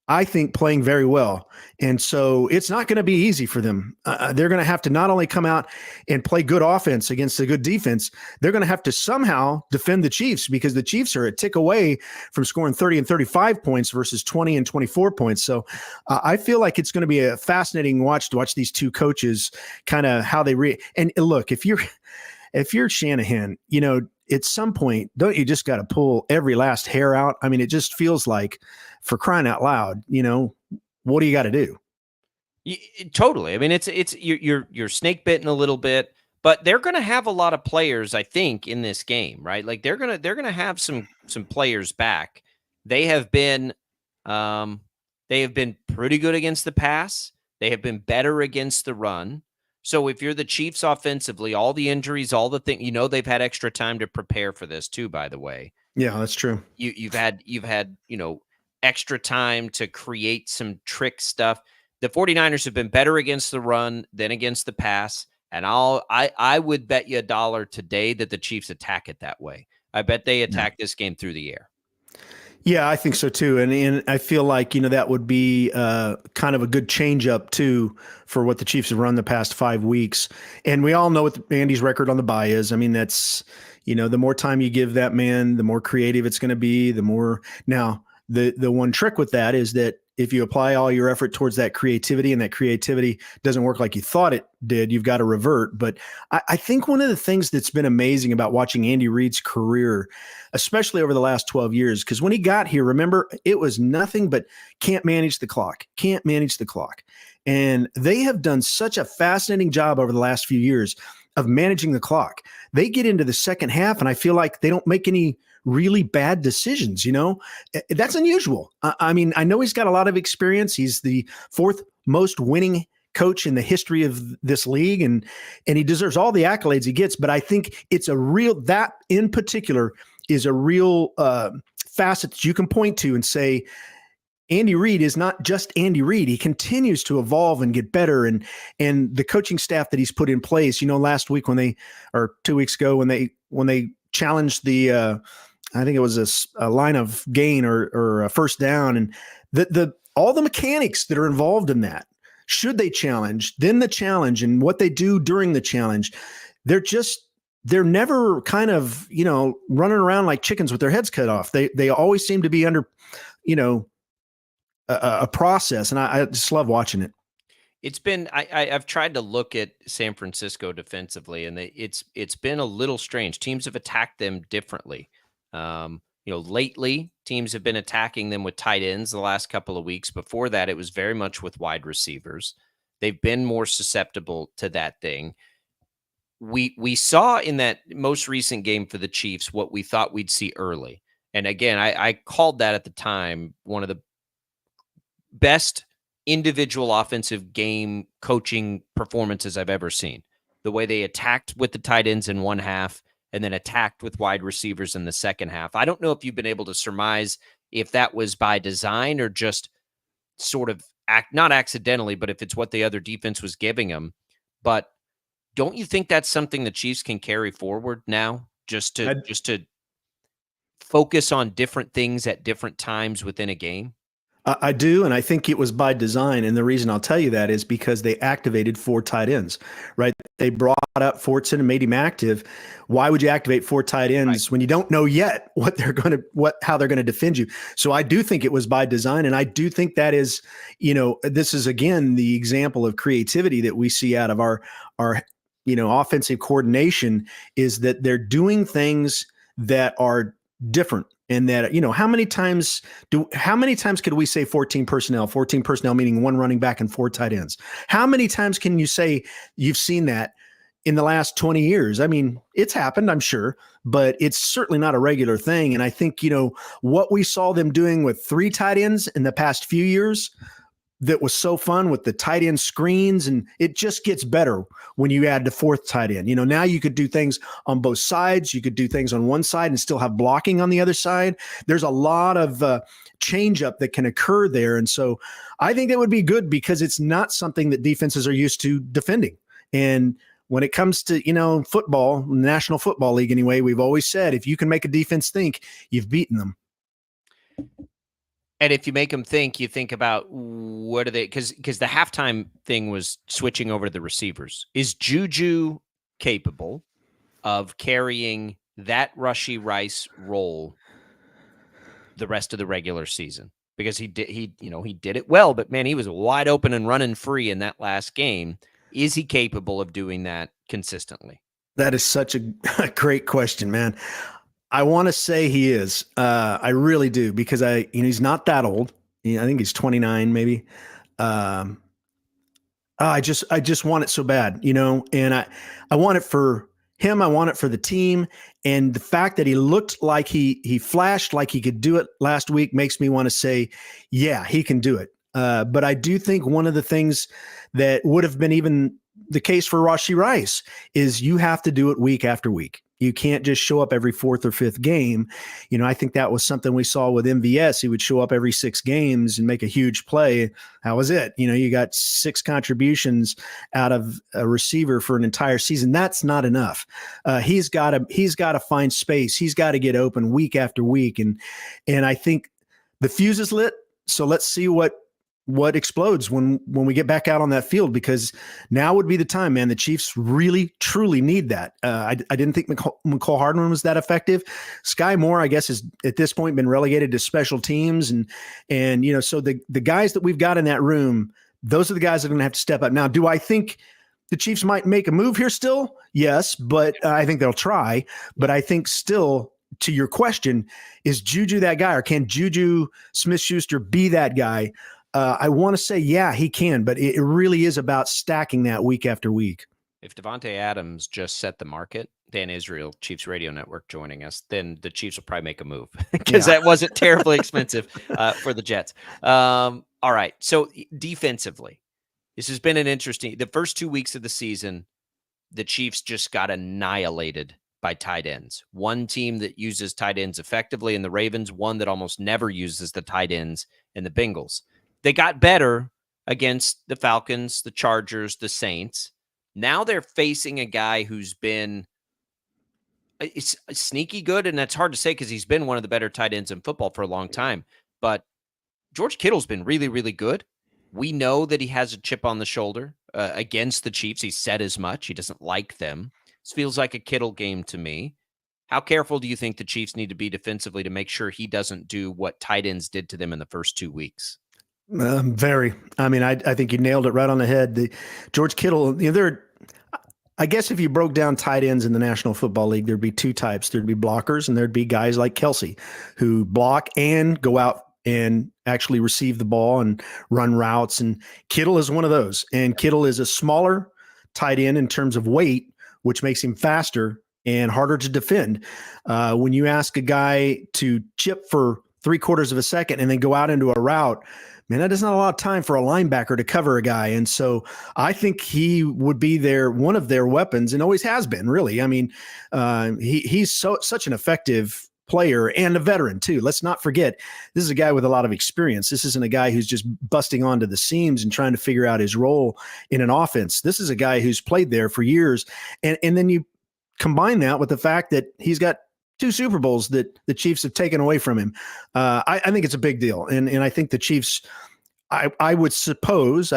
I think, playing very well. And so it's not going to be easy for them. They're going to have to not only come out and play good offense against a good defense, they're going to have to somehow defend the Chiefs, because the Chiefs are a tick away from scoring 30 and 35 points versus 20 and 24 points. So I feel like it's going to be a fascinating watch to watch these two coaches kind of how they and look, if you're Shanahan, at some point, don't you just got to pull every last hair out? I mean, it just feels like, for crying out loud, what do you got to do? Totally. I mean, it's you're snake bitten a little bit, but they're going to have a lot of players, I think, in this game, right? Like they're gonna have some players back. They have been pretty good against the pass. They have been better against the run. So if you're the Chiefs offensively, all the injuries, all the things, they've had extra time to prepare for this too, by the way. Yeah, that's true. You've had extra time to create some trick stuff. The 49ers have been better against the run than against the pass. And I would bet you $1 today that the Chiefs attack it that way. I bet they attack this game through the air. Yeah, I think so too. And I feel like, that would be kind of a good change up too for what the Chiefs have run the past 5 weeks. And we all know what Andy's record on the bye is. I mean, that's, the more time you give that man, the more creative it's going to be, the more. Now, the one trick with that is that if you apply all your effort towards that creativity and that creativity doesn't work like you thought it did, you've got to revert. But I think one of the things that's been amazing about watching Andy Reid's career, especially over the last 12 years, because when he got here, remember, it was nothing but can't manage the clock. And they have done such a fascinating job over the last few years of managing the clock. They get into the second half, and I feel like they don't make any really bad decisions. That's unusual. I mean, I know he's got a lot of experience. He's the 4th most winning coach in the history of this league, and he deserves all the accolades he gets. But I think it's that in particular is a real facet that you can point to and say, Andy Reid is not just Andy Reid. He continues to evolve and get better. And the coaching staff that he's put in place, last week or 2 weeks ago, when they challenged the, I think it was a line of gain or a first down, and all the mechanics that are involved in that, should they challenge, then the challenge and what they do during the challenge, they're never kind of, running around like chickens with their heads cut off. They always seem to be under, a process. And I just love watching it. It's been, I've tried to look at San Francisco defensively, and it's been a little strange. Teams have attacked them differently. Lately teams have been attacking them with tight ends the last couple of weeks. Before that, it was very much with wide receivers. They've been more susceptible to that thing. We saw in that most recent game for the Chiefs what we thought we'd see early. And again, I called that at the time one of the best individual offensive game coaching performances I've ever seen. The way they attacked with the tight ends in one half and then attacked with wide receivers in the second half. I don't know if you've been able to surmise if that was by design or just sort of not accidentally, but if it's what the other defense was giving them. But don't you think that's something the Chiefs can carry forward now, just to focus on different things at different times within a game? I do, and I think it was by design. And the reason I'll tell you that is because they activated 4 tight ends, right? They brought up Fortson and made him active. Why would you activate 4 tight ends when you don't know yet how they're going to defend you? So I do think it was by design, and I do think that is, this is again the example of creativity that we see out of our offensive coordination, is that they're doing things that are different. And that, how many times could we say 14 personnel meaning 1 running back and 4 tight ends? How many times can you say you've seen that in the last 20 years? I mean, it's happened, I'm sure, but it's certainly not a regular thing. And I think, what we saw them doing with 3 tight ends in the past few years, that was so fun with the tight end screens, and it just gets better when you add the 4th tight end. Now you could do things on both sides. You could do things on one side and still have blocking on the other side. There's a lot of change up that can occur there. And so I think that would be good because it's not something that defenses are used to defending. And when it comes to, football, National Football League anyway, we've always said, if you can make a defense think, you've beaten them. And if you make them think, you think about what are they, because the halftime thing was switching over to the receivers. Is Juju capable of carrying that Rashee Rice role the rest of the regular season? Because he did it well, but man, he was wide open and running free in that last game. Is he capable of doing that consistently? That is such a great question, man. I want to say he is. I really do, because he's not that old. I think he's 29, maybe. I just want it so bad, and I want it for him. I want it for the team. And the fact that he looked like he flashed like he could do it last week makes me want to say, yeah, he can do it. But I do think one of the things that would have been even the case for Rashee Rice is you have to do it week after week. You can't just show up every 4th or 5th game. I think that was something we saw with MVS. He would show up every 6 games and make a huge play. That was it. You got 6 contributions out of a receiver for an entire season. That's not enough. He's got to find space. He's got to get open week after week. And I think the fuse is lit. So let's see what explodes when we get back out on that field, because now would be the time, man. The Chiefs really, truly need that. I didn't think McCole Hardman was that effective. Sky Moore, I guess, has at this point been relegated to special teams. And so the guys that we've got in that room, those are the guys that are going to have to step up. Now, do I think the Chiefs might make a move here still? Yes, but I think they'll try. But I think still, to your question, is Juju that guy, or can Juju Smith-Schuster be that guy? I want to say, yeah, he can, but it really is about stacking that week after week. If Davante Adams just set the market, Dan Israel, Chiefs Radio Network, joining us, then the Chiefs will probably make a move because that wasn't terribly expensive for the Jets. All right, so defensively, this has been the first 2 weeks of the season, the Chiefs just got annihilated by tight ends. One team that uses tight ends effectively in the Ravens, one that almost never uses the tight ends in the Bengals. They got better against the Falcons, the Chargers, the Saints. Now they're facing a guy who's been sneaky good, and that's hard to say because he's been one of the better tight ends in football for a long time. But George Kittle's been really, really good. We know that he has a chip on the shoulder against the Chiefs. He said as much. He doesn't like them. This feels like a Kittle game to me. How careful do you think the Chiefs need to be defensively to make sure he doesn't do what tight ends did to them in the first 2 weeks? Very. I mean, I think you nailed it right on the head. George Kittle, I guess if you broke down tight ends in the National Football League, there'd be 2 types. There'd be blockers, and there'd be guys like Kelsey who block and go out and actually receive the ball and run routes. And Kittle is one of those. And Kittle is a smaller tight end in terms of weight, which makes him faster and harder to defend. When you ask a guy to chip for 3/4 of a second and then go out into a route, man, that is not a lot of time for a linebacker to cover a guy. And so I think he would be one of their weapons, and always has been, really. I mean, he's such an effective player and a veteran too. Let's not forget, this is a guy with a lot of experience. This isn't a guy who's just busting onto the seams and trying to figure out his role in an offense. This is a guy who's played there for years. And then you combine that with the fact that he's got 2 Super Bowls that the Chiefs have taken away from him. I think it's a big deal. And I think the Chiefs, I would surmise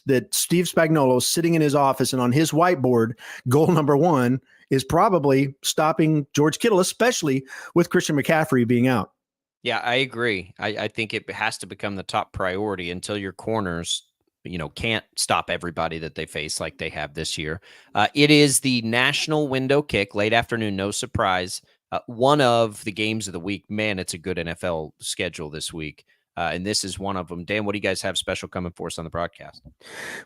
that Steve Spagnuolo sitting in his office and on his whiteboard, goal number 1 is probably stopping George Kittle, especially with Christian McCaffrey being out. Yeah, I agree. I think it has to become the top priority until your corners, can't stop everybody that they face like they have this year. It is the national window kick, late afternoon, no surprise. One of the games of the week. Man, it's a good NFL schedule this week. And this is one of them. Dan, what do you guys have special coming for us on the broadcast?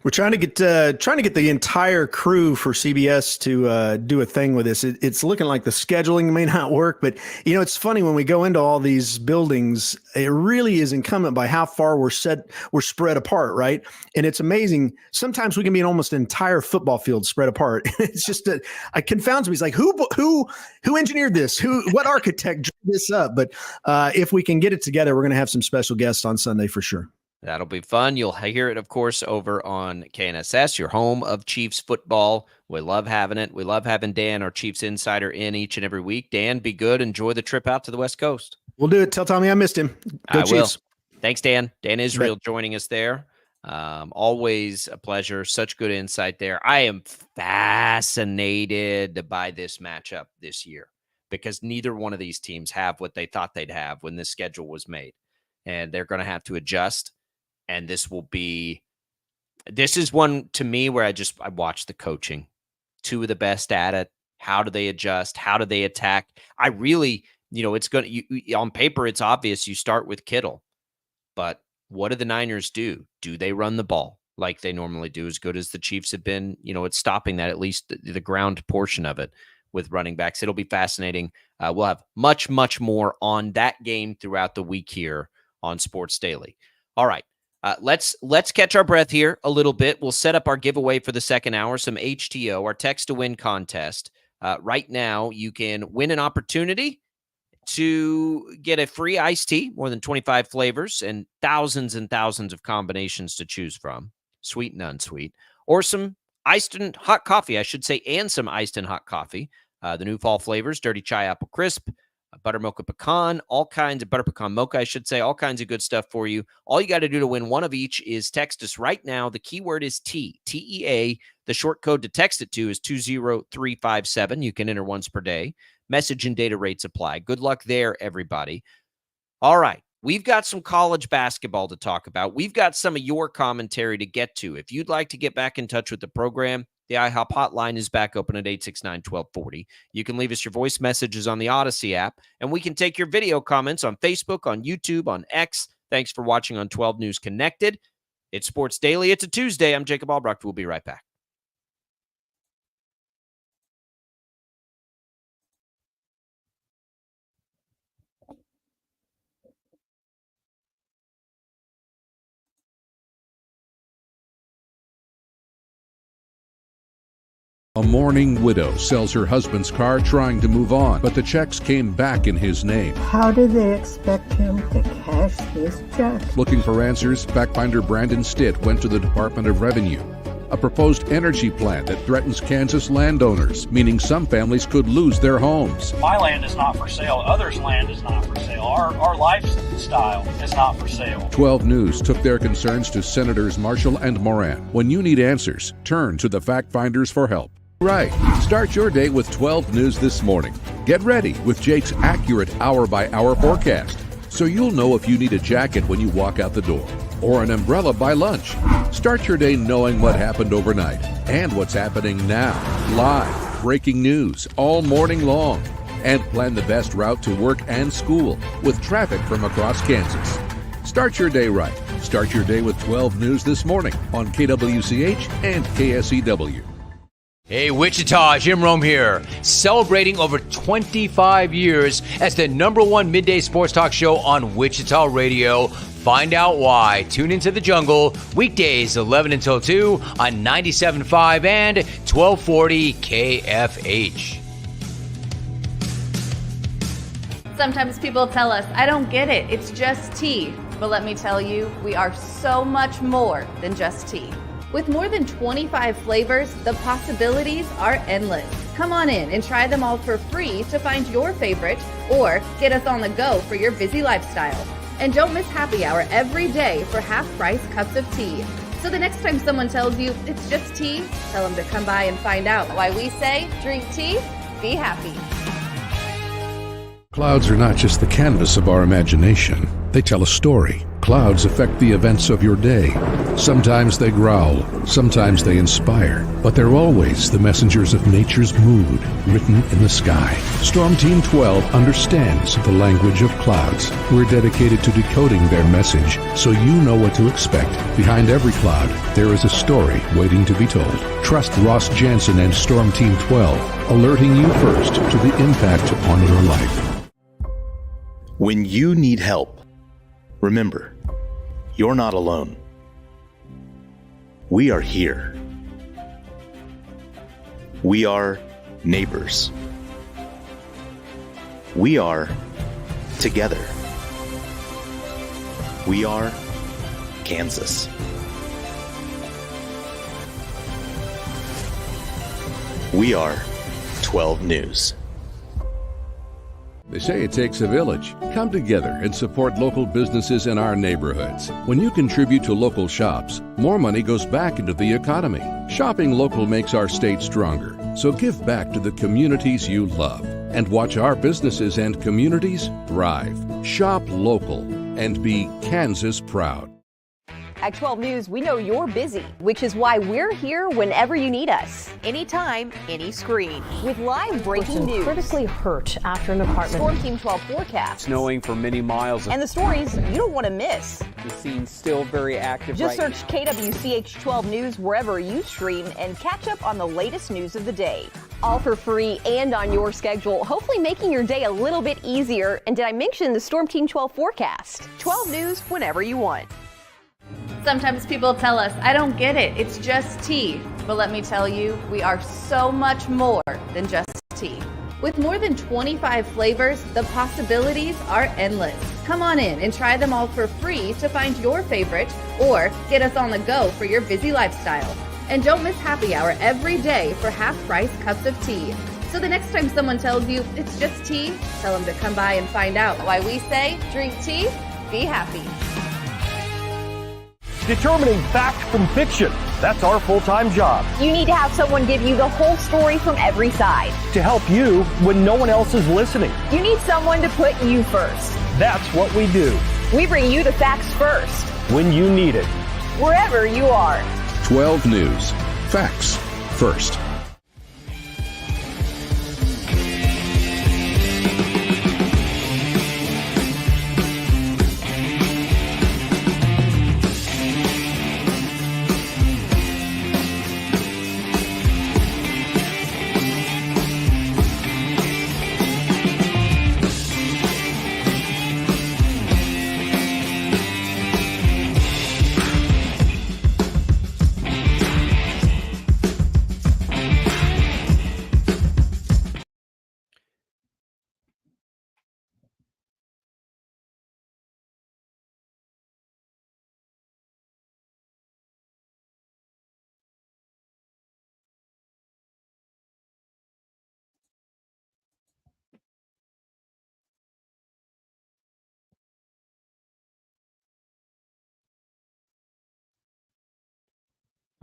We're trying to get the entire crew for CBS to do a thing with this. It's looking like the scheduling may not work, but it's funny when we go into all these buildings, it really is incumbent by how far we're spread apart, right? And it's amazing. Sometimes we can be in almost an entire football field spread apart. It's just it confounds me. It's like who engineered this? What architect drew this up? But if we can get it together, we're going to have some special guests on Sunday for sure. That'll be fun. You'll hear it, of course, over on KNSS, your home of Chiefs football. We love having it. We love having Dan, our Chiefs insider, in each and every week. Dan, be good. Enjoy the trip out to the West Coast. We'll do it. Tell Tommy I missed him. Go Chiefs. Will. Thanks, Dan. Dan Israel joining us there. Always a pleasure. Such good insight there. I am fascinated by this matchup this year because neither one of these teams have what they thought they'd have when this schedule was made. And they're going to have to adjust. And this is one to me where I watch the coaching. 2 of the best at it. How do they adjust? How do they attack? I really, it's going to, on paper, it's obvious you start with Kittle. But what do the Niners do? Do they run the ball like they normally do, as good as the Chiefs have been? It's stopping that, at least the ground portion of it with running backs. It'll be fascinating. We'll have much, much more on that game throughout the week here on Sports Daily. All right. Let's catch our breath here a little bit. We'll set up our giveaway for the second hour, some HTO, our text to win contest. Right now, you can win an opportunity to get a free iced tea, more than 25 flavors and thousands of combinations to choose from, sweet and unsweet, or some iced and hot coffee, I should say, and some iced and hot coffee. The new fall flavors, Dirty Chai Apple Crisp, butter mocha pecan, all kinds of butter pecan mocha, I should say, all kinds of good stuff for you. All you got to do to win one of each is text us right now. The keyword is T, T-E-A. The short code to text it to is 20357. You can enter once per day. Message and data rates apply. Good luck there, everybody. All right. We've got some college basketball to talk about. We've got some of your commentary to get to. If you'd like to get back in touch with the program, the IHOP hotline is back open at 869-1240. You can leave us your voice messages on the Odyssey app, and we can take your video comments on Facebook, on YouTube, on X. Thanks for watching on 12 News Connected. It's Sports Daily. It's a Tuesday. I'm Jacob Albrecht. We'll be right back. A mourning widow sells her husband's car trying to move on, but the checks came back in his name. How do they expect him to cash this check? Looking for answers, fact finder Brandon Stitt went to the Department of Revenue. A proposed energy plan that threatens Kansas landowners, meaning some families could lose their homes. My land is not for sale. Others' land is not for sale. Our lifestyle is not for sale. 12 News took their concerns to Senators Marshall and Moran. When you need answers, turn to the fact finders for help. Right. Start your day with 12 News this morning. Get ready with Jake's accurate hour-by-hour forecast, so you'll know if you need a jacket when you walk out the door, or an umbrella by lunch. Start your day knowing what happened overnight and what's happening now. Live, breaking news all morning long. And plan the best route to work and school with traffic from across Kansas. Start your day right. Start your day with 12 News this morning on KWCH and KSEW. Hey, Wichita, Jim Rome here. Celebrating over 25 years as the #1 midday sports talk show on Wichita Radio. Find out why. Tune into The Jungle, weekdays 11 until 2 on 97.5 and 1240 KFH. Sometimes people tell us, I don't get it, it's just tea. But let me tell you, we are so much more than just tea. With more than 25 flavors, the possibilities are endless. Come on in and try them all for free to find your favorite or get us on the go for your busy lifestyle. And don't miss happy hour every day for half-price cups of tea. So the next time someone tells you it's just tea, tell them to come by and find out why we say drink tea, be happy. Clouds are not just the canvas of our imagination. They tell a story. Clouds affect the events of your day. Sometimes they growl, sometimes they inspire, but they're always the messengers of nature's mood written in the sky. Storm Team 12 understands the language of clouds. We're dedicated to decoding their message so you know what to expect. Behind every cloud, there is a story waiting to be told. Trust Ross Jansen and Storm Team 12, alerting you first to the impact on your life. When you need help, remember, you're not alone. We are here. We are neighbors. We are together. We are Kansas. We are 12 News. They say it takes a village. Come together and support local businesses in our neighborhoods. When you contribute to local shops, more money goes back into the economy. Shopping local makes our state stronger. So give back to the communities you love and watch our businesses and communities thrive. Shop local and be Kansas proud. At 12 News, we know you're busy, which is why we're here whenever you need us. Anytime, any screen. With live breaking news. Critically hurt after an apartment. Storm Team 12 forecast. Snowing for many miles. And the stories you don't want to miss. The scene's still very active. Just search KWCH 12 News wherever you stream and catch up on the latest news of the day. All for free and on your schedule, hopefully making your day a little bit easier. And did I mention the Storm Team 12 forecast? 12 News whenever you want. Sometimes people tell us, I don't get it, it's just tea. But let me tell you, we are so much more than just tea. With more than 25 flavors, the possibilities are endless. Come on in and try them all for free to find your favorite or get us on the go for your busy lifestyle. And don't miss happy hour every day for half-price cups of tea. So the next time someone tells you it's just tea, tell them to come by and find out why we say drink tea, be happy. Determining fact from fiction. That's our full-time job. You need to have someone give you the whole story from every side. To help you when no one else is listening. You need someone to put you first. That's what we do. We bring you the facts first. When you need it. Wherever you are. 12 News. Facts first.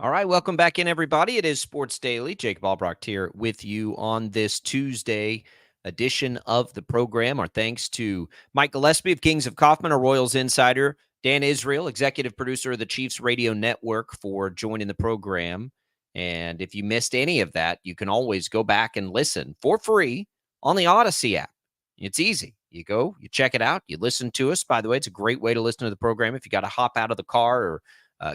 All right, welcome back in, everybody. It is Sports Daily. Jacob Albrecht here with you on this Tuesday edition of the program. Our thanks to Mike Gillespie of Kings of Kaufman, a Royals insider, Dan Israel, executive producer of the Chiefs Radio Network, for joining the program. And if you missed any of that, you can always go back and listen for free on the Odyssey app. It's easy. You go, you check it out, you listen to us. By the way, it's a great way to listen to the program if you got to hop out of the car or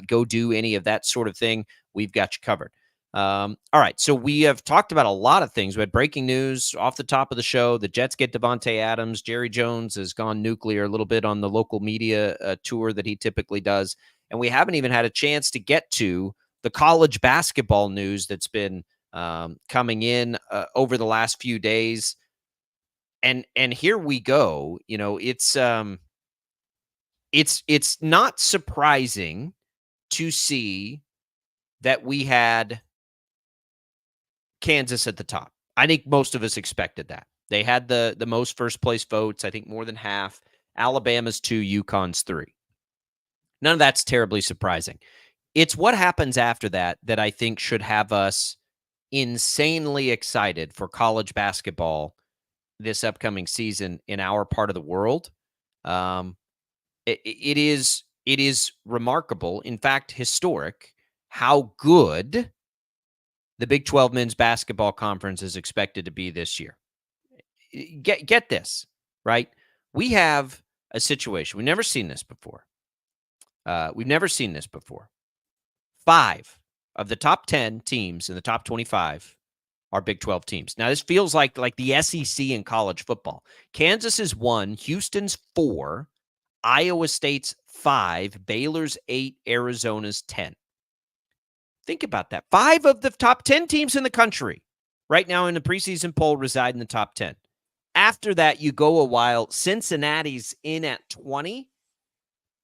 go do any of that sort of thing. We've got you covered. All right, so we have talked about a lot of things. We had breaking news off the top of the show. The Jets get Devontae Adams. Jerry Jones has gone nuclear a little bit on the local media tour that he typically does. And we haven't even had a chance to get to the college basketball news that's been coming in over the last few days. And here we go. You know, it's not surprising to see that we had Kansas at the top. I think most of us expected that. They had the most first place votes, I think more than half. Alabama's 2, UConn's 3. None of that's terribly surprising. It's what happens after that that I think should have us insanely excited for college basketball this upcoming season in our part of the world. It is remarkable, in fact, historic, how good the Big 12 Men's Basketball Conference is expected to be this year. Get this, right? We have a situation. We've never seen this before. 5 of the top 10 teams in the top 25 are Big 12 teams. Now, this feels like the SEC in college football. Kansas is 1, Houston's 4, Iowa State's 5, Baylor's 8, Arizona's 10. Think about that. 5 of the top 10 teams in the country right now in the preseason poll reside in the top 10. After that, you go a while. Cincinnati's in at 20.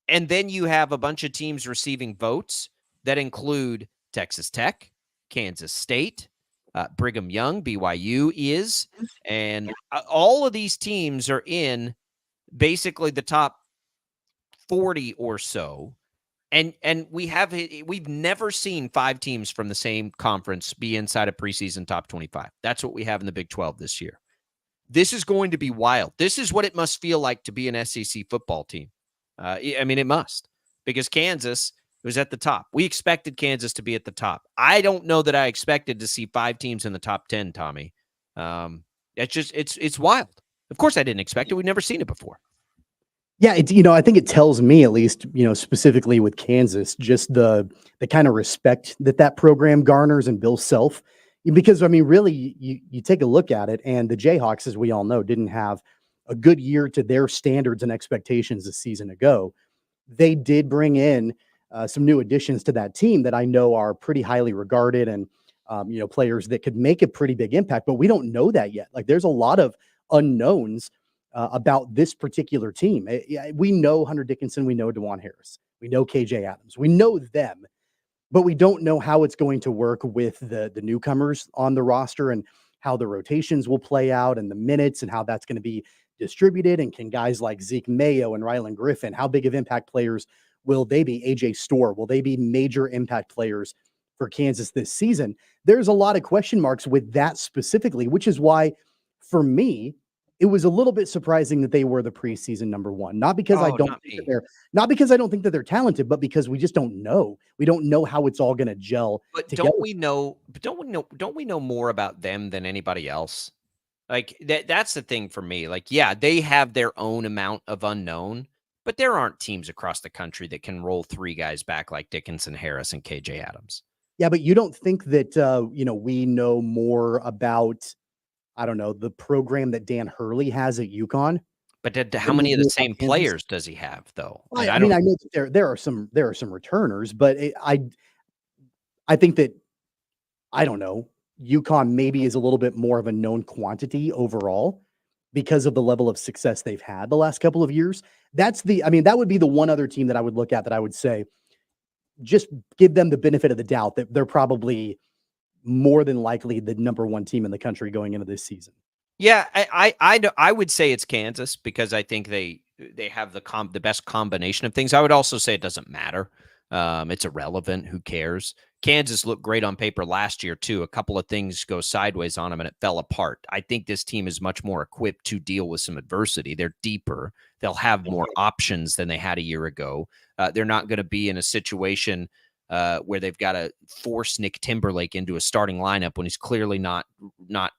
And then you have a bunch of teams receiving votes that include Texas Tech, Kansas State, Brigham Young, BYU is. And all of these teams are in basically the top 40 or so. And we've never seen 5 teams from the same conference be inside a preseason top 25. That's what we have in the Big 12 this year. This is going to be wild. This is what it must feel like to be an SEC football team. I mean, it must, because Kansas was at the top. We expected Kansas to be at the top. I don't know that I expected to see 5 teams in the top 10, Tommy. It's wild. Of course I didn't expect it. We've never seen it before. Yeah, I think it tells me, at least, specifically with Kansas, just the kind of respect that program garners and Bill Self. Because, I mean, really, you take a look at it, and the Jayhawks, as we all know, didn't have a good year to their standards and expectations a season ago. They did bring in some new additions to that team that I know are pretty highly regarded and, players that could make a pretty big impact, but we don't know that yet. Like, there's a lot of unknowns about this particular team. We know Hunter Dickinson. We know DeJuan Harris. We know KJ Adams. We know them, but we don't know how it's going to work with the newcomers on the roster and how the rotations will play out and the minutes and how that's going to be distributed. And can guys like Zeke Mayo and Rylan Griffin, how big of impact players will they be? AJ Storr, will they be major impact players for Kansas this season? There's a lot of question marks with that specifically, which is why, for me, it was a little bit surprising that they were the preseason number 1. Not because I don't think that they're talented, but because we just don't know. We don't know how it's all going to gel. But together. Don't we know more about them than anybody else? Like that's the thing for me. Like, yeah, they have their own amount of unknown, but there aren't teams across the country that can roll 3 guys back like Dickinson, Harris, and KJ Adams. Yeah, but you don't think that we know more about, I don't know, the program that Dan Hurley has at UConn? But how many of the same players does he have, though? Well, I know that there are some returners, but I think that, I don't know, UConn maybe is a little bit more of a known quantity overall because of the level of success they've had the last couple of years. That would be the one other team that I would look at that I would say, just give them the benefit of the doubt that they're probably more than likely the number 1 team in the country going into this season. Yeah, I would say it's Kansas because I think they have the best combination of things. I would also say it doesn't matter. It's irrelevant. Who cares? Kansas looked great on paper last year, too. A couple of things go sideways on them, and it fell apart. I think this team is much more equipped to deal with some adversity. They're deeper. They'll have more options than they had a year ago. They're not going to be in a situation where they've got to force Nick Timberlake into a starting lineup when he's clearly not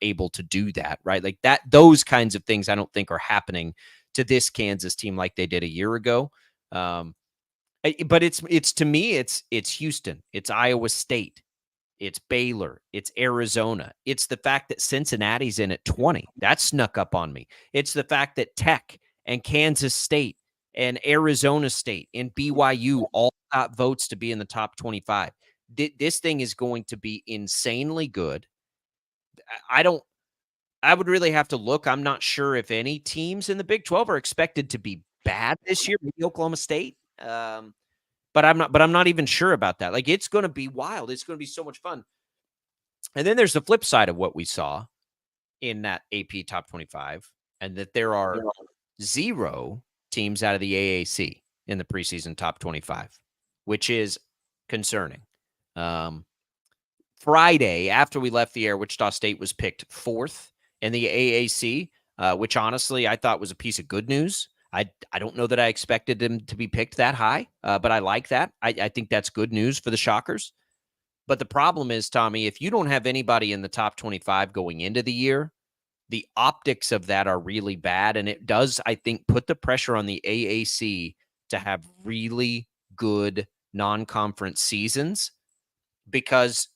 able to do that, right? Like that, those kinds of things I don't think are happening to this Kansas team like they did a year ago. But it's to me, it's Houston, it's Iowa State, It's Baylor. It's Arizona. It's the fact that Cincinnati's in at 20. That snuck up on me. It's the fact that Tech and Kansas State and Arizona State and BYU all got votes to be in the top 25. This thing is going to be insanely good. I would really have to look. I'm not sure if any teams in the Big 12 are expected to be bad this year. Maybe Oklahoma State. But I'm not even sure about that. Like, it's going to be wild. It's going to be so much fun. And then there's the flip side of what we saw in that AP top 25, and that there are 0 teams out of the AAC in the preseason top 25, which is concerning. Friday, after we left the air, Wichita State was picked 4th in the AAC, which honestly I thought was a piece of good news. I don't know that I expected them to be picked that high, but I like that. I think that's good news for the Shockers. But the problem is, Tommy, if you don't have anybody in the top 25 going into the year, the optics of that are really bad. And it does, I think, put the pressure on the AAC to have really good non-conference seasons, because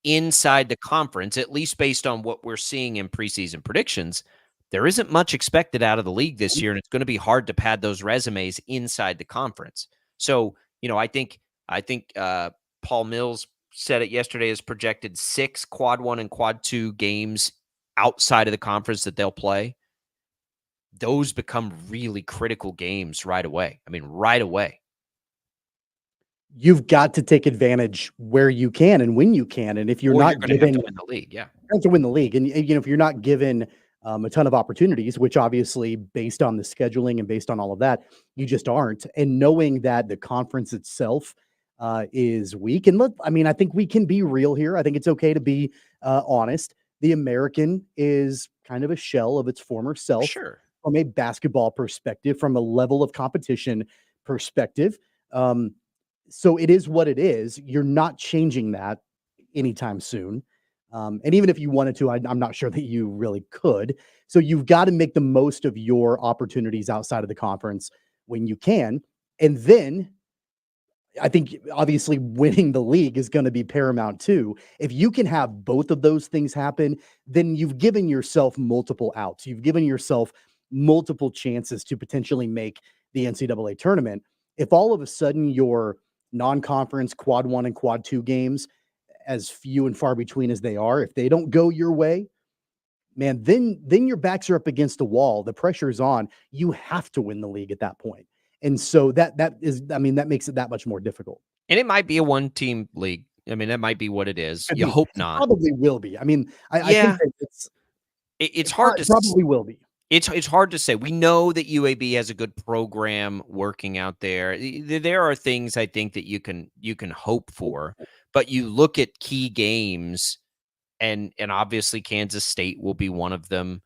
inside the conference, at least based on what we're seeing in preseason predictions, there isn't much expected out of the league this year, and it's going to be hard to pad those resumes inside the conference. So, I think Paul Mills said it yesterday, has projected 6 quad 1 and quad 2 games outside of the conference that they'll play. Those become really critical games right away. I mean, right away. You've got to take advantage where you can and when you can. And if you're not given, have to win the league, you have to win the league. And if you're not given a ton of opportunities, which obviously based on the scheduling and based on all of that, you just aren't. And knowing that the conference itself is weak. And look, I mean, I think we can be real here. I think it's okay to be honest. The American is kind of a shell of its former self. Sure. From a basketball perspective, from a level of competition perspective. So it is what it is. You're not changing that anytime soon. And even if you wanted to, I'm not sure that you really could. So you've got to make the most of your opportunities outside of the conference when you can. And then I think obviously winning the league is going to be paramount too. If you can have both of those things happen, then you've given yourself multiple outs. You've given yourself multiple chances to potentially make the NCAA tournament. If all of a sudden your non-conference quad 1 and quad 2 games, as few and far between as they are, if they don't go your way, man, then your backs are up against the wall. The pressure is on. You have to win the league at that point. And so that makes it that much more difficult. And it might be a 1-team league. I mean, that might be what it is. You hope not. Probably will be. I mean, I think that it's hard to probably will be. It's hard to say. We know that UAB has a good program working out there. There are things I think that you can hope for, but you look at key games, and obviously Kansas State will be one of them.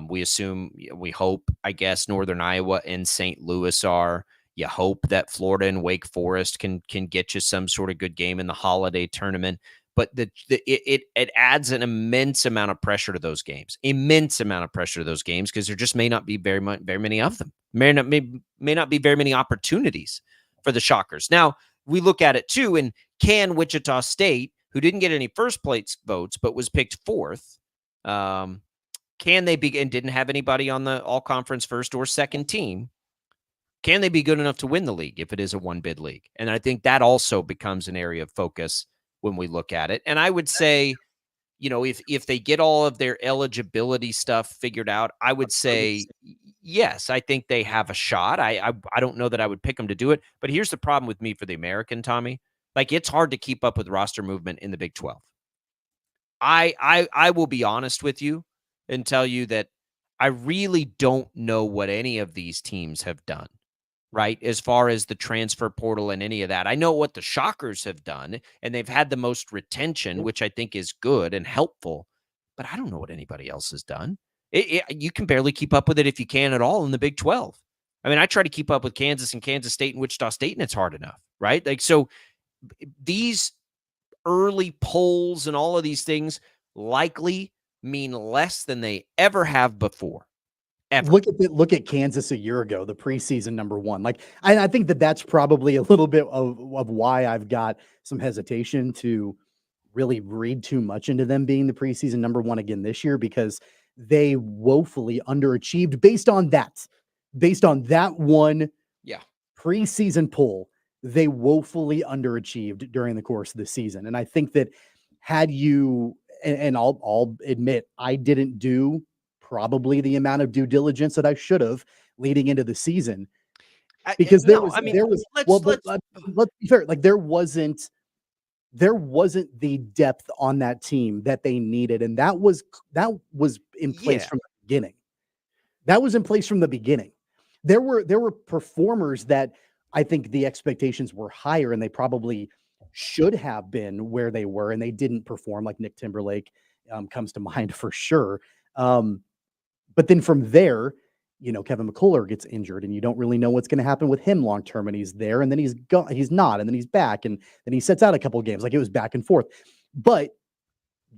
We hope, I guess, Northern Iowa and St. Louis are. You hope that Florida and Wake Forest can get you some sort of good game in the holiday tournament. But it adds an immense amount of pressure to those games. Immense amount of pressure to those games, because there just may not be very many of them. May not be very many opportunities for the Shockers. Now, we look at it too, and can Wichita State, who didn't get any first place votes but was picked 4th, can they be, and didn't have anybody on the all conference first or second team, can they be good enough to win the league if it is a 1-bid league? And I think that also becomes an area of focus when we look at it. And I would say, if they get all of their eligibility stuff figured out, I would say, yes, I think they have a shot. I don't know that I would pick them to do it, but here's the problem with me for the American, Tommy. Like, it's hard to keep up with roster movement in the Big 12. I will be honest with you and tell you that I really don't know what any of these teams have done, right? As far as the transfer portal and any of that. I know what the Shockers have done, and they've had the most retention, which I think is good and helpful, but I don't know what anybody else has done. You can barely keep up with it, if you can at all, in the Big 12. I mean, I try to keep up with Kansas and Kansas State and Wichita State, and it's hard enough, right? Like, so these early polls and all of these things likely mean less than they ever have before. Ever. Look at Kansas a year ago, the preseason number 1. Like, I think that's probably a little bit of why I've got some hesitation to really read too much into them being the preseason number one again this year, because they woefully underachieved based on that. Based on that one preseason poll, they woefully underachieved during the course of the season. And I think that had you, and I'll admit, I didn't do probably the amount of due diligence that I should have leading into the season, because let's be fair, like there wasn't the depth on that team that they needed, and that was in place from the beginning. That was in place from the beginning. There were performers that I think the expectations were higher, and they probably should have been where they were, and they didn't perform. Like Nick Timberlake comes to mind for sure. But then from there, Kevin McCullough gets injured, and you don't really know what's going to happen with him long term. And he's there, and then he's not, and then he's back, and then he sets out a couple of games. Like, it was back and forth. But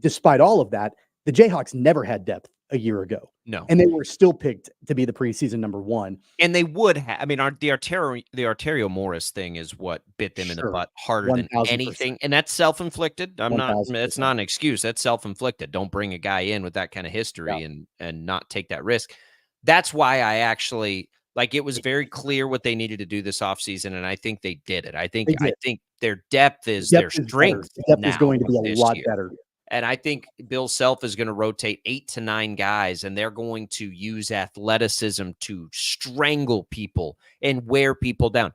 despite all of that, the Jayhawks never had depth a year ago. No. And they were still picked to be the preseason number one. And they would have. I mean, the Arterio Morris thing is what bit them in the butt harder than anything. And that's self-inflicted. It's not an excuse. That's self-inflicted. Don't bring a guy in with that kind of history and not take that risk. That's why I actually, like, it was very clear what they needed to do this offseason, and I think they did it. I think their depth is their strength. Depth is going to be a lot better. And I think Bill Self is going to rotate 8 to 9 guys, and they're going to use athleticism to strangle people and wear people down.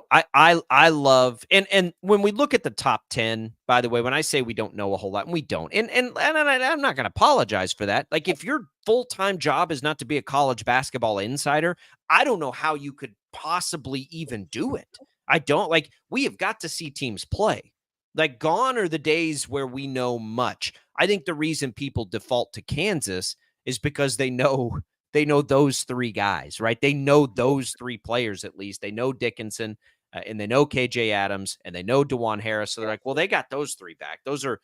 I love, and when we look at the top 10, by the way, when I say we don't know a whole lot, and we don't, and I'm not going to apologize for that. Like, if your full-time job is not to be a college basketball insider, I don't know how you could possibly even do it. I don't. Like, we have got to see teams play. Like, gone are the days where we know much. I think the reason people default to Kansas is because they know those 3 guys, right? They know those 3 players at least. They know Dickinson, and they know KJ Adams, and they know DeJuan Harris. So they're like, well, they got those 3 back. Those are,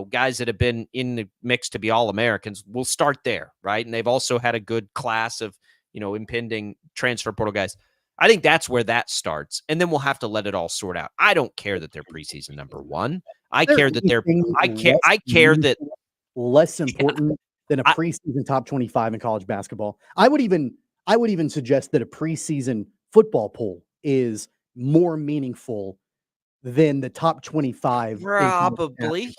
guys that have been in the mix to be All-Americans. We'll start there, right? And they've also had a good class of, impending transfer portal guys. I think that's where that starts, and then we'll have to let it all sort out. I don't care that they're preseason number one. I care that less important than a preseason top 25 in college basketball. I would even suggest that a preseason football poll is more meaningful than the top 25. Probably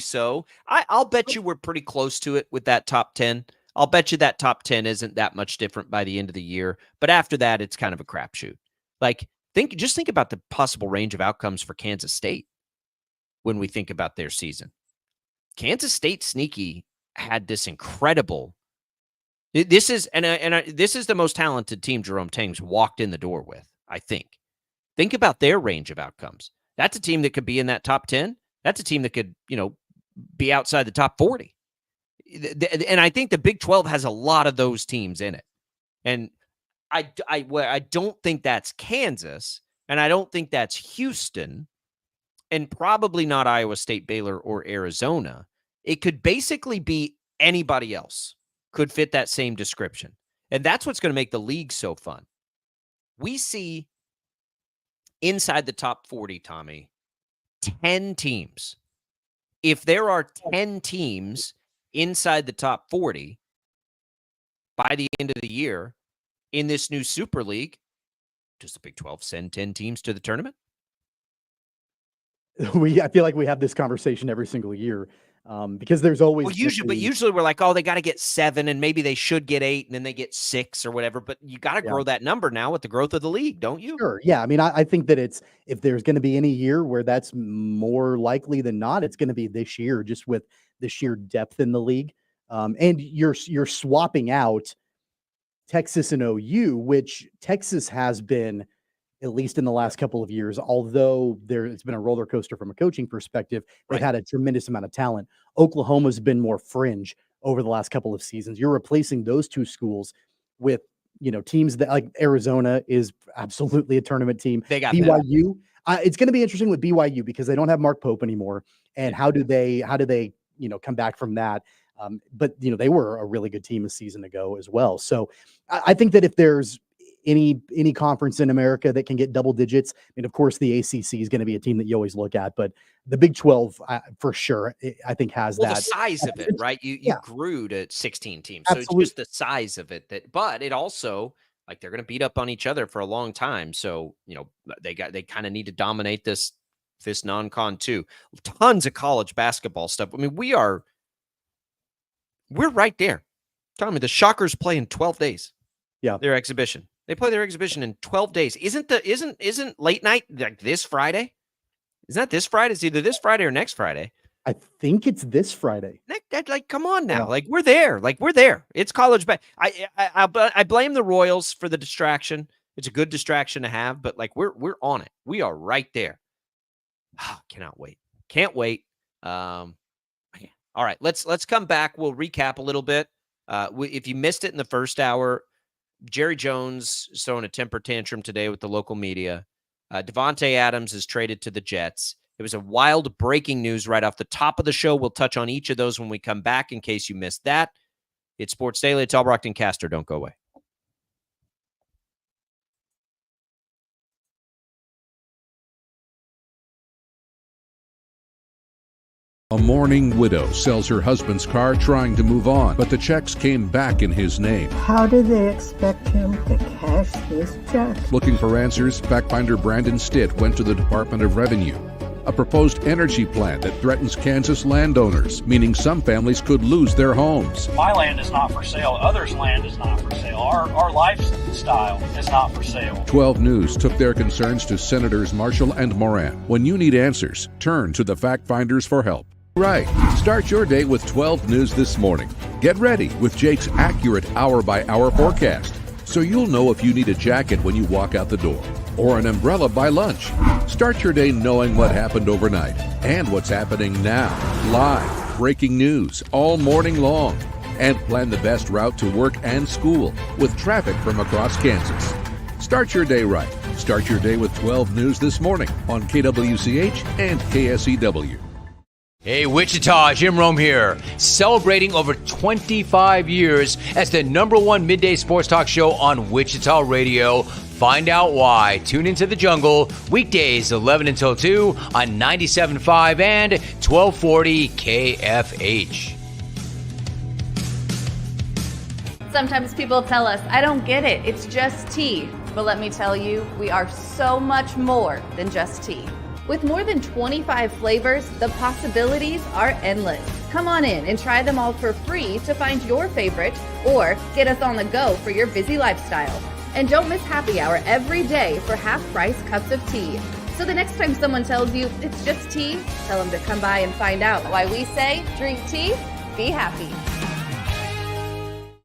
so. I'll bet you we're pretty close to it with that top 10. I'll bet you that top 10 isn't that much different by the end of the year. But after that, it's kind of a crapshoot. Like, just think about the possible range of outcomes for Kansas State when we think about their season. Kansas State sneaky had this incredible. This is this is the most talented team Jerome Tang's walked in the door with, I think. Think about their range of outcomes. That's a team that could be in that top 10. That's a team that could, be outside the top 40. And I think the Big 12 has a lot of those teams in it. And I don't think that's Kansas, and I don't think that's Houston, and probably not Iowa State, Baylor, or Arizona. It could basically be anybody else could fit that same description. And that's what's going to make the league so fun. We see inside the top 40, Tommy, 10 teams. If there are 10 teams inside the top 40 by the end of the year in this new Super League, does the Big 12 send 10 teams to the tournament? I feel like we have this conversation every single year because there's always usually we're like, oh, they got to get 7 and maybe they should get 8 and then they get 6 or whatever. But you got to grow that number now with the growth of the league, don't you? Sure. Yeah. I mean, I think that if there's going to be any year where that's more likely than not, it's going to be this year, just with the sheer depth in the league. And you're swapping out Texas and OU, which Texas has been, at least in the last couple of years, although it's been a roller coaster from a coaching perspective, they've had a tremendous amount of talent. Oklahoma's been more fringe over the last couple of seasons. You're replacing those 2 schools with, teams that, like, Arizona is absolutely a tournament team. They got BYU. It's going to be interesting with BYU because they don't have Mark Pope anymore. And how do they come back from that? But they were a really good team a season ago as well. So I think that if there's any conference in America that can get double digits. I mean, of course, the ACC is going to be a team that you always look at, but the Big 12 for sure, I think has that. The size of it, right? You grew to 16 teams, so Absolutely. it's just the size of it but it also, like, they're going to beat up on each other for a long time. So, they kind of need to dominate this non-con too. Tons of college basketball stuff. I mean, we're right there. Tommy, the Shockers play in 12 days. Yeah. Their exhibition. They play their exhibition in 12 days. Isn't late night like this Friday? Isn't that this Friday? It's either this Friday or next Friday. I think it's this Friday. Like, come on now. Like, we're there. It's college I blame the Royals for the distraction. It's a good distraction to have, but like we're on it. We are right there. Cannot wait. Can't wait. All right, let's come back. We'll recap a little bit. If you missed it in the first hour, Jerry Jones is throwing a temper tantrum today with the local media. Devontae Adams is traded to the Jets. It was a wild breaking news right off the top of the show. We'll touch on each of those when we come back in case you missed that. It's Sports Daily. It's Albrecht and Caster. Don't go away. A mourning widow sells her husband's car trying to move on, but the checks came back in his name. How do they expect him to cash this check? Looking for answers, fact finder Brandon Stitt went to the Department of Revenue. A proposed energy plan that threatens Kansas landowners, meaning some families could lose their homes. My land is not for sale. Others' land is not for sale. Our lifestyle is not for sale. 12 News took their concerns to Senators Marshall and Moran. When you need answers, turn to the fact finders for help. Right. Start your day with 12 News this morning. Get ready with Jake's accurate hour-by-hour forecast, so you'll know if you need a jacket when you walk out the door or an umbrella by lunch. Start your day knowing what happened overnight and what's happening now. Live, breaking news all morning long. And plan the best route to work and school with traffic from across Kansas. Start your day right. Start your day with 12 News this morning on KWCH and KSEW. Hey, Wichita, Jim Rome here, celebrating over 25 years as the #1 midday sports talk show on Wichita Radio. Find out why. Tune into The Jungle, weekdays 11 until 2 on 97.5 and 1240 KFH. Sometimes people tell us, I don't get it, it's just tea. But let me tell you, we are so much more than just tea. With more than 25 flavors, the possibilities are endless. Come on in and try them all for free to find your favorite or get us on the go for your busy lifestyle. And don't miss happy hour every day for half-price cups of tea. So the next time someone tells you it's just tea, tell them to come by and find out why we say drink tea, be happy.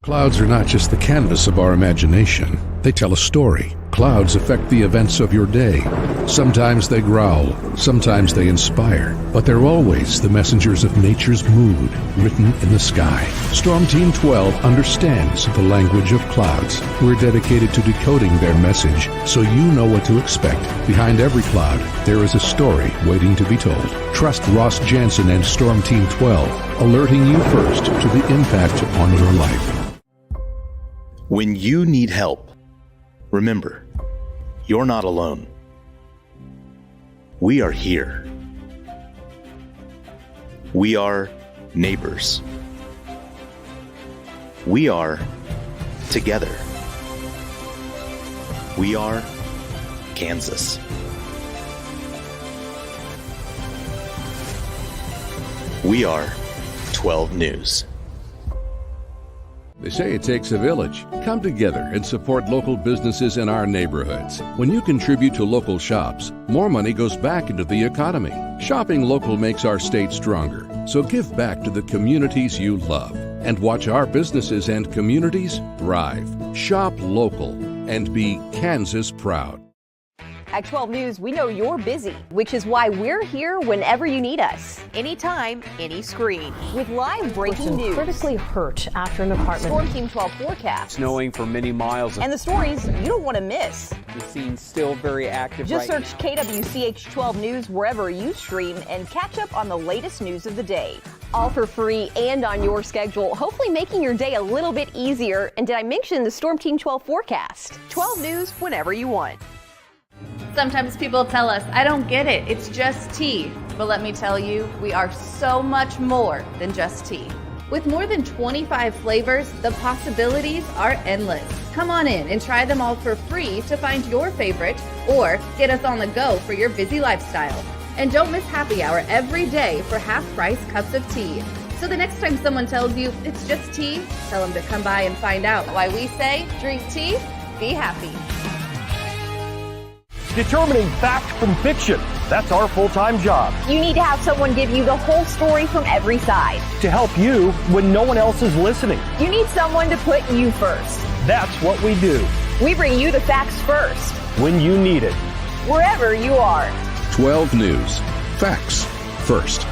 Clouds are not just the canvas of our imagination. They tell a story. Clouds affect the events of your day. Sometimes they growl, sometimes they inspire, but they're always the messengers of nature's mood written in the sky. Storm Team 12 understands the language of clouds. We're dedicated to decoding their message so you know what to expect. Behind every cloud, there is a story waiting to be told. Trust Ross Jansen and Storm Team 12, alerting you first to the impact on your life. When you need help, remember, you're not alone. We are here. We are neighbors. We are together. We are Kansas. We are 12 News. They say it takes a village. Come together and support local businesses in our neighborhoods. When you contribute to local shops, more money goes back into the economy. Shopping local makes our state stronger. So give back to the communities you love and watch our businesses and communities thrive. Shop local and be Kansas proud. At 12 News, we know you're busy, which is why we're here whenever you need us. Anytime, any screen. With live breaking news. Critically hurt after an apartment. Storm Team 12 forecast. Snowing for many miles. And the stories you don't want to miss. The scene's still very active. Just search KWCH 12 News wherever you stream and catch up on the latest news of the day. all for free and on your schedule, hopefully making your day a little bit easier. And did I mention the Storm Team 12 forecast? 12 News whenever you want. Sometimes people tell us, I don't get it, it's just tea. But let me tell you, we are so much more than just tea. With more than 25 flavors, the possibilities are endless. Come on in and try them all for free to find your favorite or get us on the go for your busy lifestyle. And don't miss happy hour every day for half-price cups of tea. So the next time someone tells you it's just tea, tell them to come by and find out why we say drink tea, be happy. Determining fact from fiction. That's our full-time job. You need to have someone give you the whole story from every side. To help you when no one else is listening. You need someone to put you first. That's what we do. We bring you the facts first. When you need it. Wherever you are. 12 News. Facts first.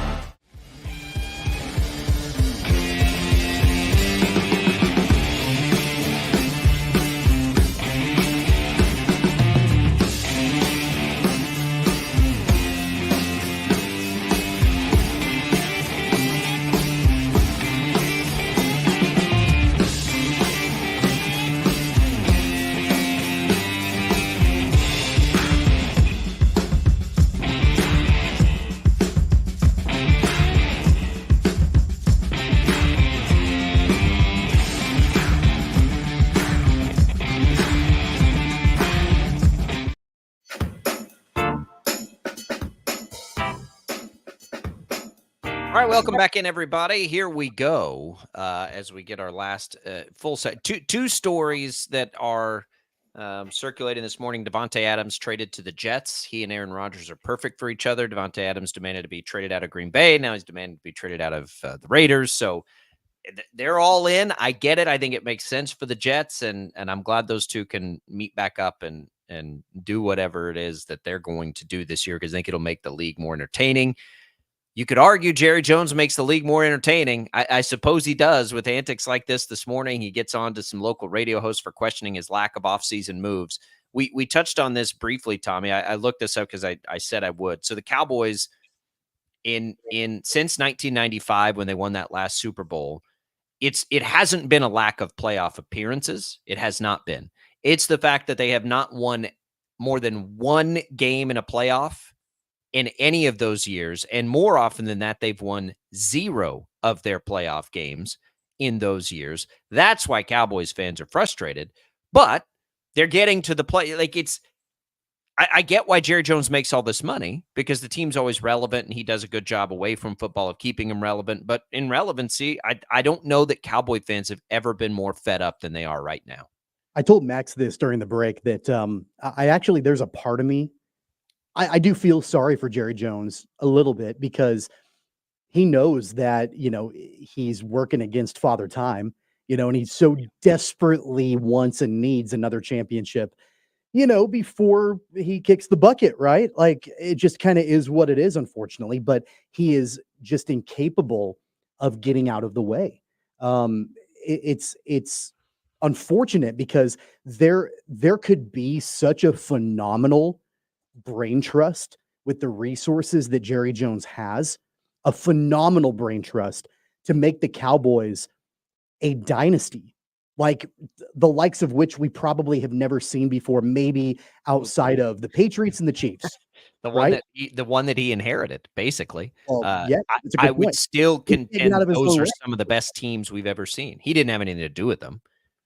All right, welcome back in, everybody. Here we go as we get our last full set. Two stories that are circulating this morning. Davante Adams traded to the Jets. He and Aaron Rodgers are perfect for each other. Davante Adams demanded to be traded out of Green Bay. Now he's demanded to be traded out of the Raiders. So they're all in. I get it. I think it makes sense for the Jets, and I'm glad those two can meet back up and do whatever it is that they're going to do this year, because I think it'll make the league more entertaining. You could argue Jerry Jones makes the league more entertaining. I suppose he does with antics like this morning. He gets on to some local radio hosts for questioning his lack of offseason moves. We touched on this briefly, Tommy. I looked this up because I said I would. So the Cowboys in since 1995, when they won that last Super Bowl, it hasn't been a lack of playoff appearances. It has not been. It's the fact that they have not won more than one game in a playoff in any of those years. And more often than that, they've won 0 of their playoff games in those years. That's why Cowboys fans are frustrated, but they're getting to the play. Like I get why Jerry Jones makes all this money, because the team's always relevant and he does a good job away from football of keeping them relevant. But in relevancy, I don't know that Cowboy fans have ever been more fed up than they are right now. I told Max this during the break that there's a part of me, I do feel sorry for Jerry Jones a little bit, because he knows that, he's working against Father Time, and he so desperately wants and needs another championship, before he kicks the bucket, right? Like, it just kind of is what it is, unfortunately, but he is just incapable of getting out of the way. It's unfortunate, because there could be such a phenomenal brain trust with the resources that Jerry Jones has, a phenomenal brain trust to make the Cowboys a dynasty, like the likes of which we probably have never seen before, maybe outside of the Patriots and the Chiefs. The one that he inherited, basically. Well, I would still contend those are some of the best teams we've ever seen. He didn't have anything to do with them,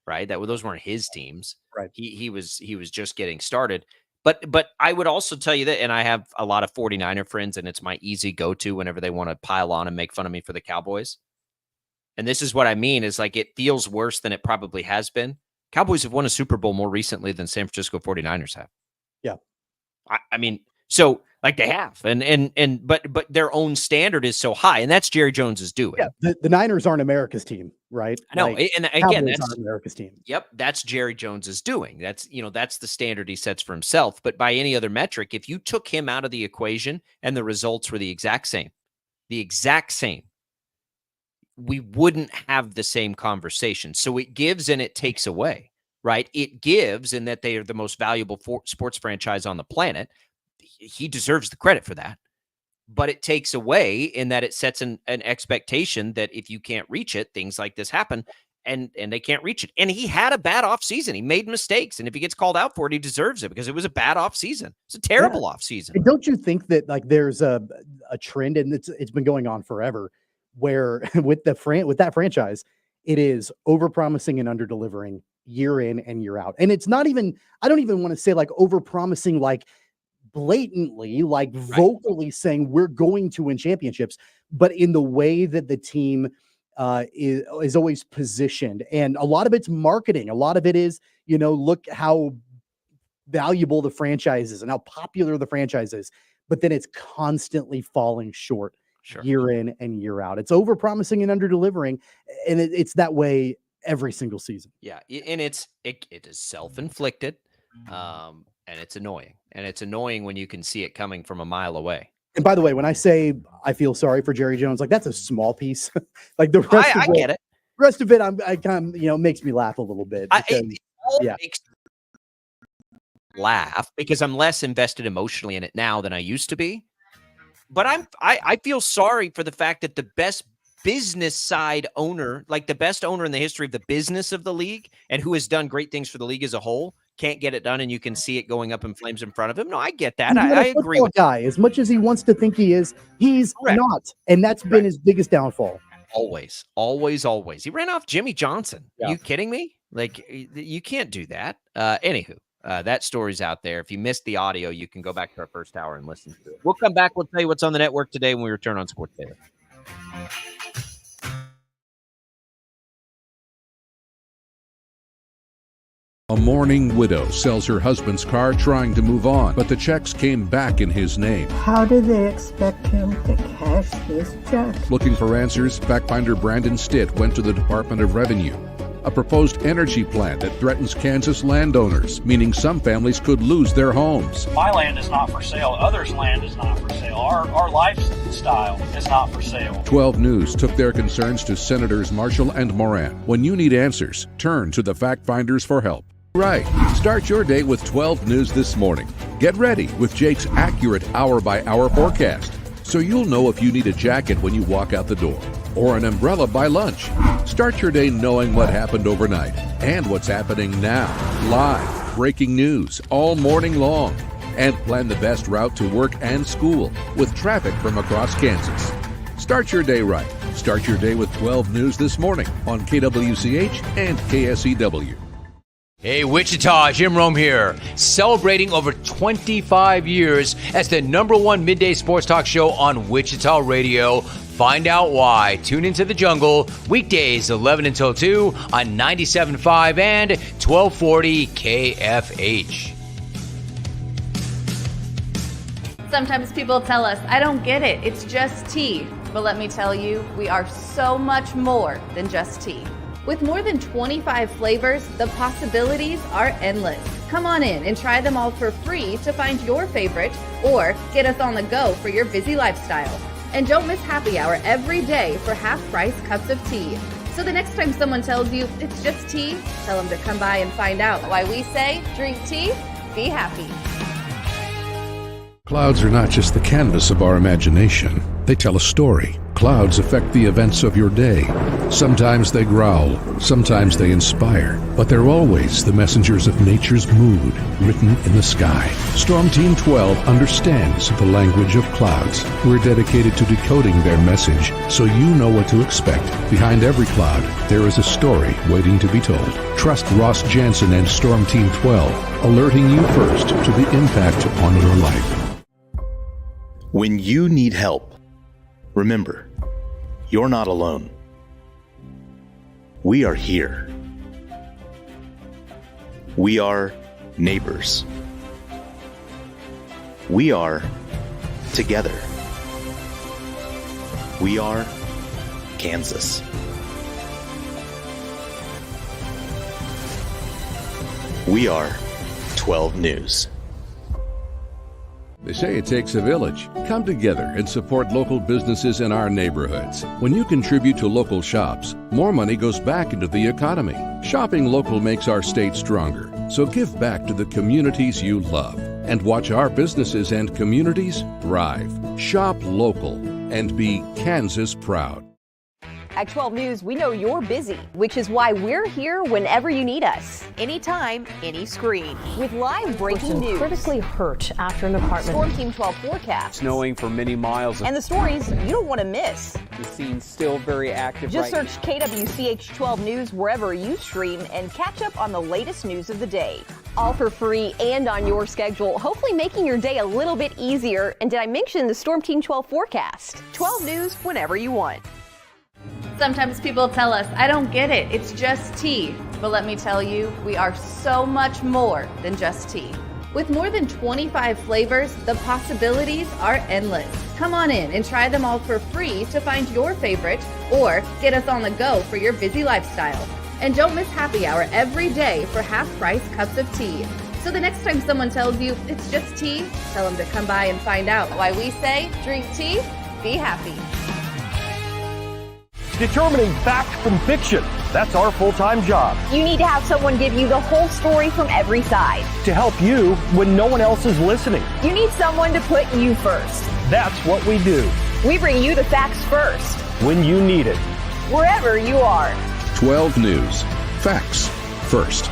right? Those weren't his teams. Right. He was just getting started. But I would also tell you that, and I have a lot of 49er friends, and it's my easy go-to whenever they want to pile on and make fun of me for the Cowboys. And this is what I mean, is like, it feels worse than it probably has been. Cowboys have won a Super Bowl more recently than San Francisco 49ers have. Yeah. I mean, so like they have, but their own standard is so high, and that's Jerry Jones's doing. Yeah, the Niners aren't America's team, right? I know, and again, that's America's team. Yep, that's Jerry Jones's doing. That's that's the standard he sets for himself. But by any other metric, if you took him out of the equation and the results were the exact same, we wouldn't have the same conversation. So it gives and it takes away, right? It gives in that they are the most valuable sports franchise on the planet. He deserves the credit for that. but it takes away in that it sets an expectation that if you can't reach it, things like this happen. And they can't reach it. And he had a bad offseason. He made mistakes. And if he gets called out for it, he deserves it because it was a bad offseason. It's a terrible offseason. And don't you think that like there's a trend, and it's been going on forever, where with that franchise, it is overpromising and underdelivering year in and year out. And it's not even, I don't even want to say like overpromising, like blatantly, like vocally saying we're going to win championships, but in the way that the team is always positioned. And a lot of it's marketing. A lot of it is, look how valuable the franchise is and how popular the franchise is, but then it's constantly falling short year in and year out. It's overpromising and underdelivering, and it's that way every single season. Yeah, and it is self-inflicted, and it's annoying. And it's annoying when you can see it coming from a mile away. And by the way, when I say I feel sorry for Jerry Jones, like that's a small piece. Like the rest of it, get it. Rest of it, I kind of, makes me laugh a little bit. Because, it makes me laugh because I'm less invested emotionally in it now than I used to be. But I feel sorry for the fact that the best business side owner, like the best owner in the history of the business of the league, and who has done great things for the league as a whole, can't get it done, and you can see it going up in flames in front of him. No, I get that. I agree with guy. As much as he wants to think he is, he's not. And that's been his biggest downfall. Always. He ran off Jimmy Johnson. Yeah. Are you kidding me? Like, you can't do that. Anywho, that story's out there. If you missed the audio, you can go back to our first hour and listen to it. We'll come back. We'll tell you what's on the network today when we return on Sports Daily. A mourning widow sells her husband's car trying to move on, but the checks came back in his name. How do they expect him to cash this check? Looking for answers, fact finder Brandon Stitt went to the Department of Revenue. A proposed energy plan that threatens Kansas landowners, meaning some families could lose their homes. My land is not for sale. Others' land is not for sale. Our lifestyle is not for sale. 12 News took their concerns to Senators Marshall and Moran. When you need answers, turn to the fact finders for help. Right. Start your day with 12 News this morning. Get ready with Jake's accurate hour-by-hour forecast, so you'll know if you need a jacket when you walk out the door or an umbrella by lunch. Start your day knowing what happened overnight and what's happening now. Live, breaking news all morning long. And plan the best route to work and school with traffic from across Kansas. Start your day right. Start your day with 12 News this morning on KWCH and KSEW. Hey, Wichita, Jim Rome here, celebrating over 25 years as the #1 midday sports talk show on Wichita Radio. Find out why. Tune into The Jungle, weekdays 11 until 2 on 97.5 and 1240 KFH. Sometimes people tell us, I don't get it, it's just tea. But let me tell you, we are so much more than just tea. With more than 25 flavors, the possibilities are endless. Come on in and try them all for free to find your favorite or get us on the go for your busy lifestyle. And don't miss happy hour every day for half-price cups of tea. So the next time someone tells you it's just tea, tell them to come by and find out why we say drink tea, be happy. Clouds are not just the canvas of our imagination. They tell a story. Clouds affect the events of your day. Sometimes they growl, sometimes they inspire, but they're always the messengers of nature's mood written in the sky. Storm Team 12 understands the language of clouds. We're dedicated to decoding their message so you know what to expect. Behind every cloud, there is a story waiting to be told. Trust Ross Jansen and Storm Team 12, alerting you first to the impact on your life. When you need help, remember, you're not alone. We are here. We are neighbors. We are together. We are Kansas. We are 12 News. They say it takes a village. Come together and support local businesses in our neighborhoods. When you contribute to local shops, more money goes back into the economy. Shopping local makes our state stronger. So give back to the communities you love. and watch our businesses and communities thrive. Shop local and be Kansas proud. At 12 News, we know you're busy, which is why we're here whenever you need us. Anytime, any screen. With live breaking news. Critically hurt after an apartment. Storm Team 12 forecast. Snowing for many miles. And the stories you don't want to miss. The scene's still very active. Just right search KWCH 12 News wherever you stream and catch up on the latest news of the day. All for free and on your schedule, hopefully making your day a little bit easier. And did I mention the Storm Team 12 forecast? 12 News whenever you want. Sometimes people tell us, I don't get it, it's just tea. But let me tell you, we are so much more than just tea. With more than 25 flavors, the possibilities are endless. Come on in and try them all for free to find your favorite or get us on the go for your busy lifestyle. And don't miss happy hour every day for half-price cups of tea. So the next time someone tells you it's just tea, tell them to come by and find out why we say drink tea, be happy. Determining fact from fiction. That's our full-time job. You need to have someone give you the whole story from every side. To help you when no one else is listening. You need someone to put you first. That's what we do. We bring you the facts first. When you need it. Wherever you are. 12 News. Facts first.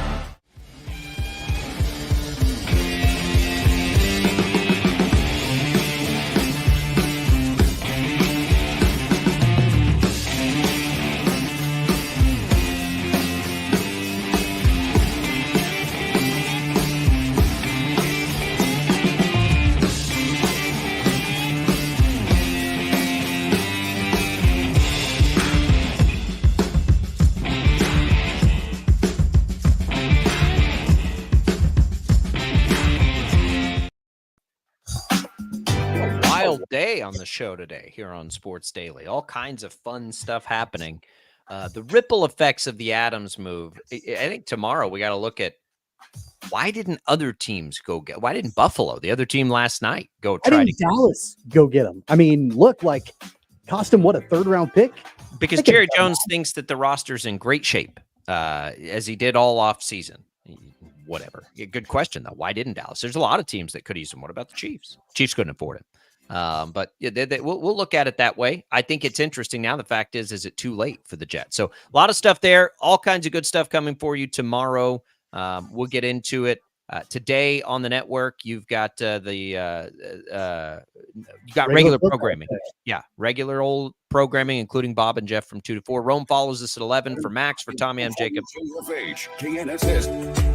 Day on the show today here on Sports Daily. All kinds of fun stuff happening. The ripple effects of the Adams move. I think tomorrow we got to look at why didn't other teams why didn't Buffalo, the other team last night, go try Why didn't Dallas go get him? I mean, look, like cost him what, a 3rd round pick? Because Jerry Jones thinks that the roster's in great shape, as he did all off season. Whatever. Good question though. Why didn't Dallas? There's a lot of teams that could use him. What about the Chiefs? Chiefs couldn't afford him. But we'll look at it that way. I think it's interesting now. The fact is it too late for the Jets? So a lot of stuff there, all kinds of good stuff coming for you tomorrow. We'll get into it today on the network. You've got regular programming. Yeah. Regular old programming, including Bob and Jeff from 2 to 4. Rome follows us at 11 for Max, for Tommy. I'm Jacob. KNSS.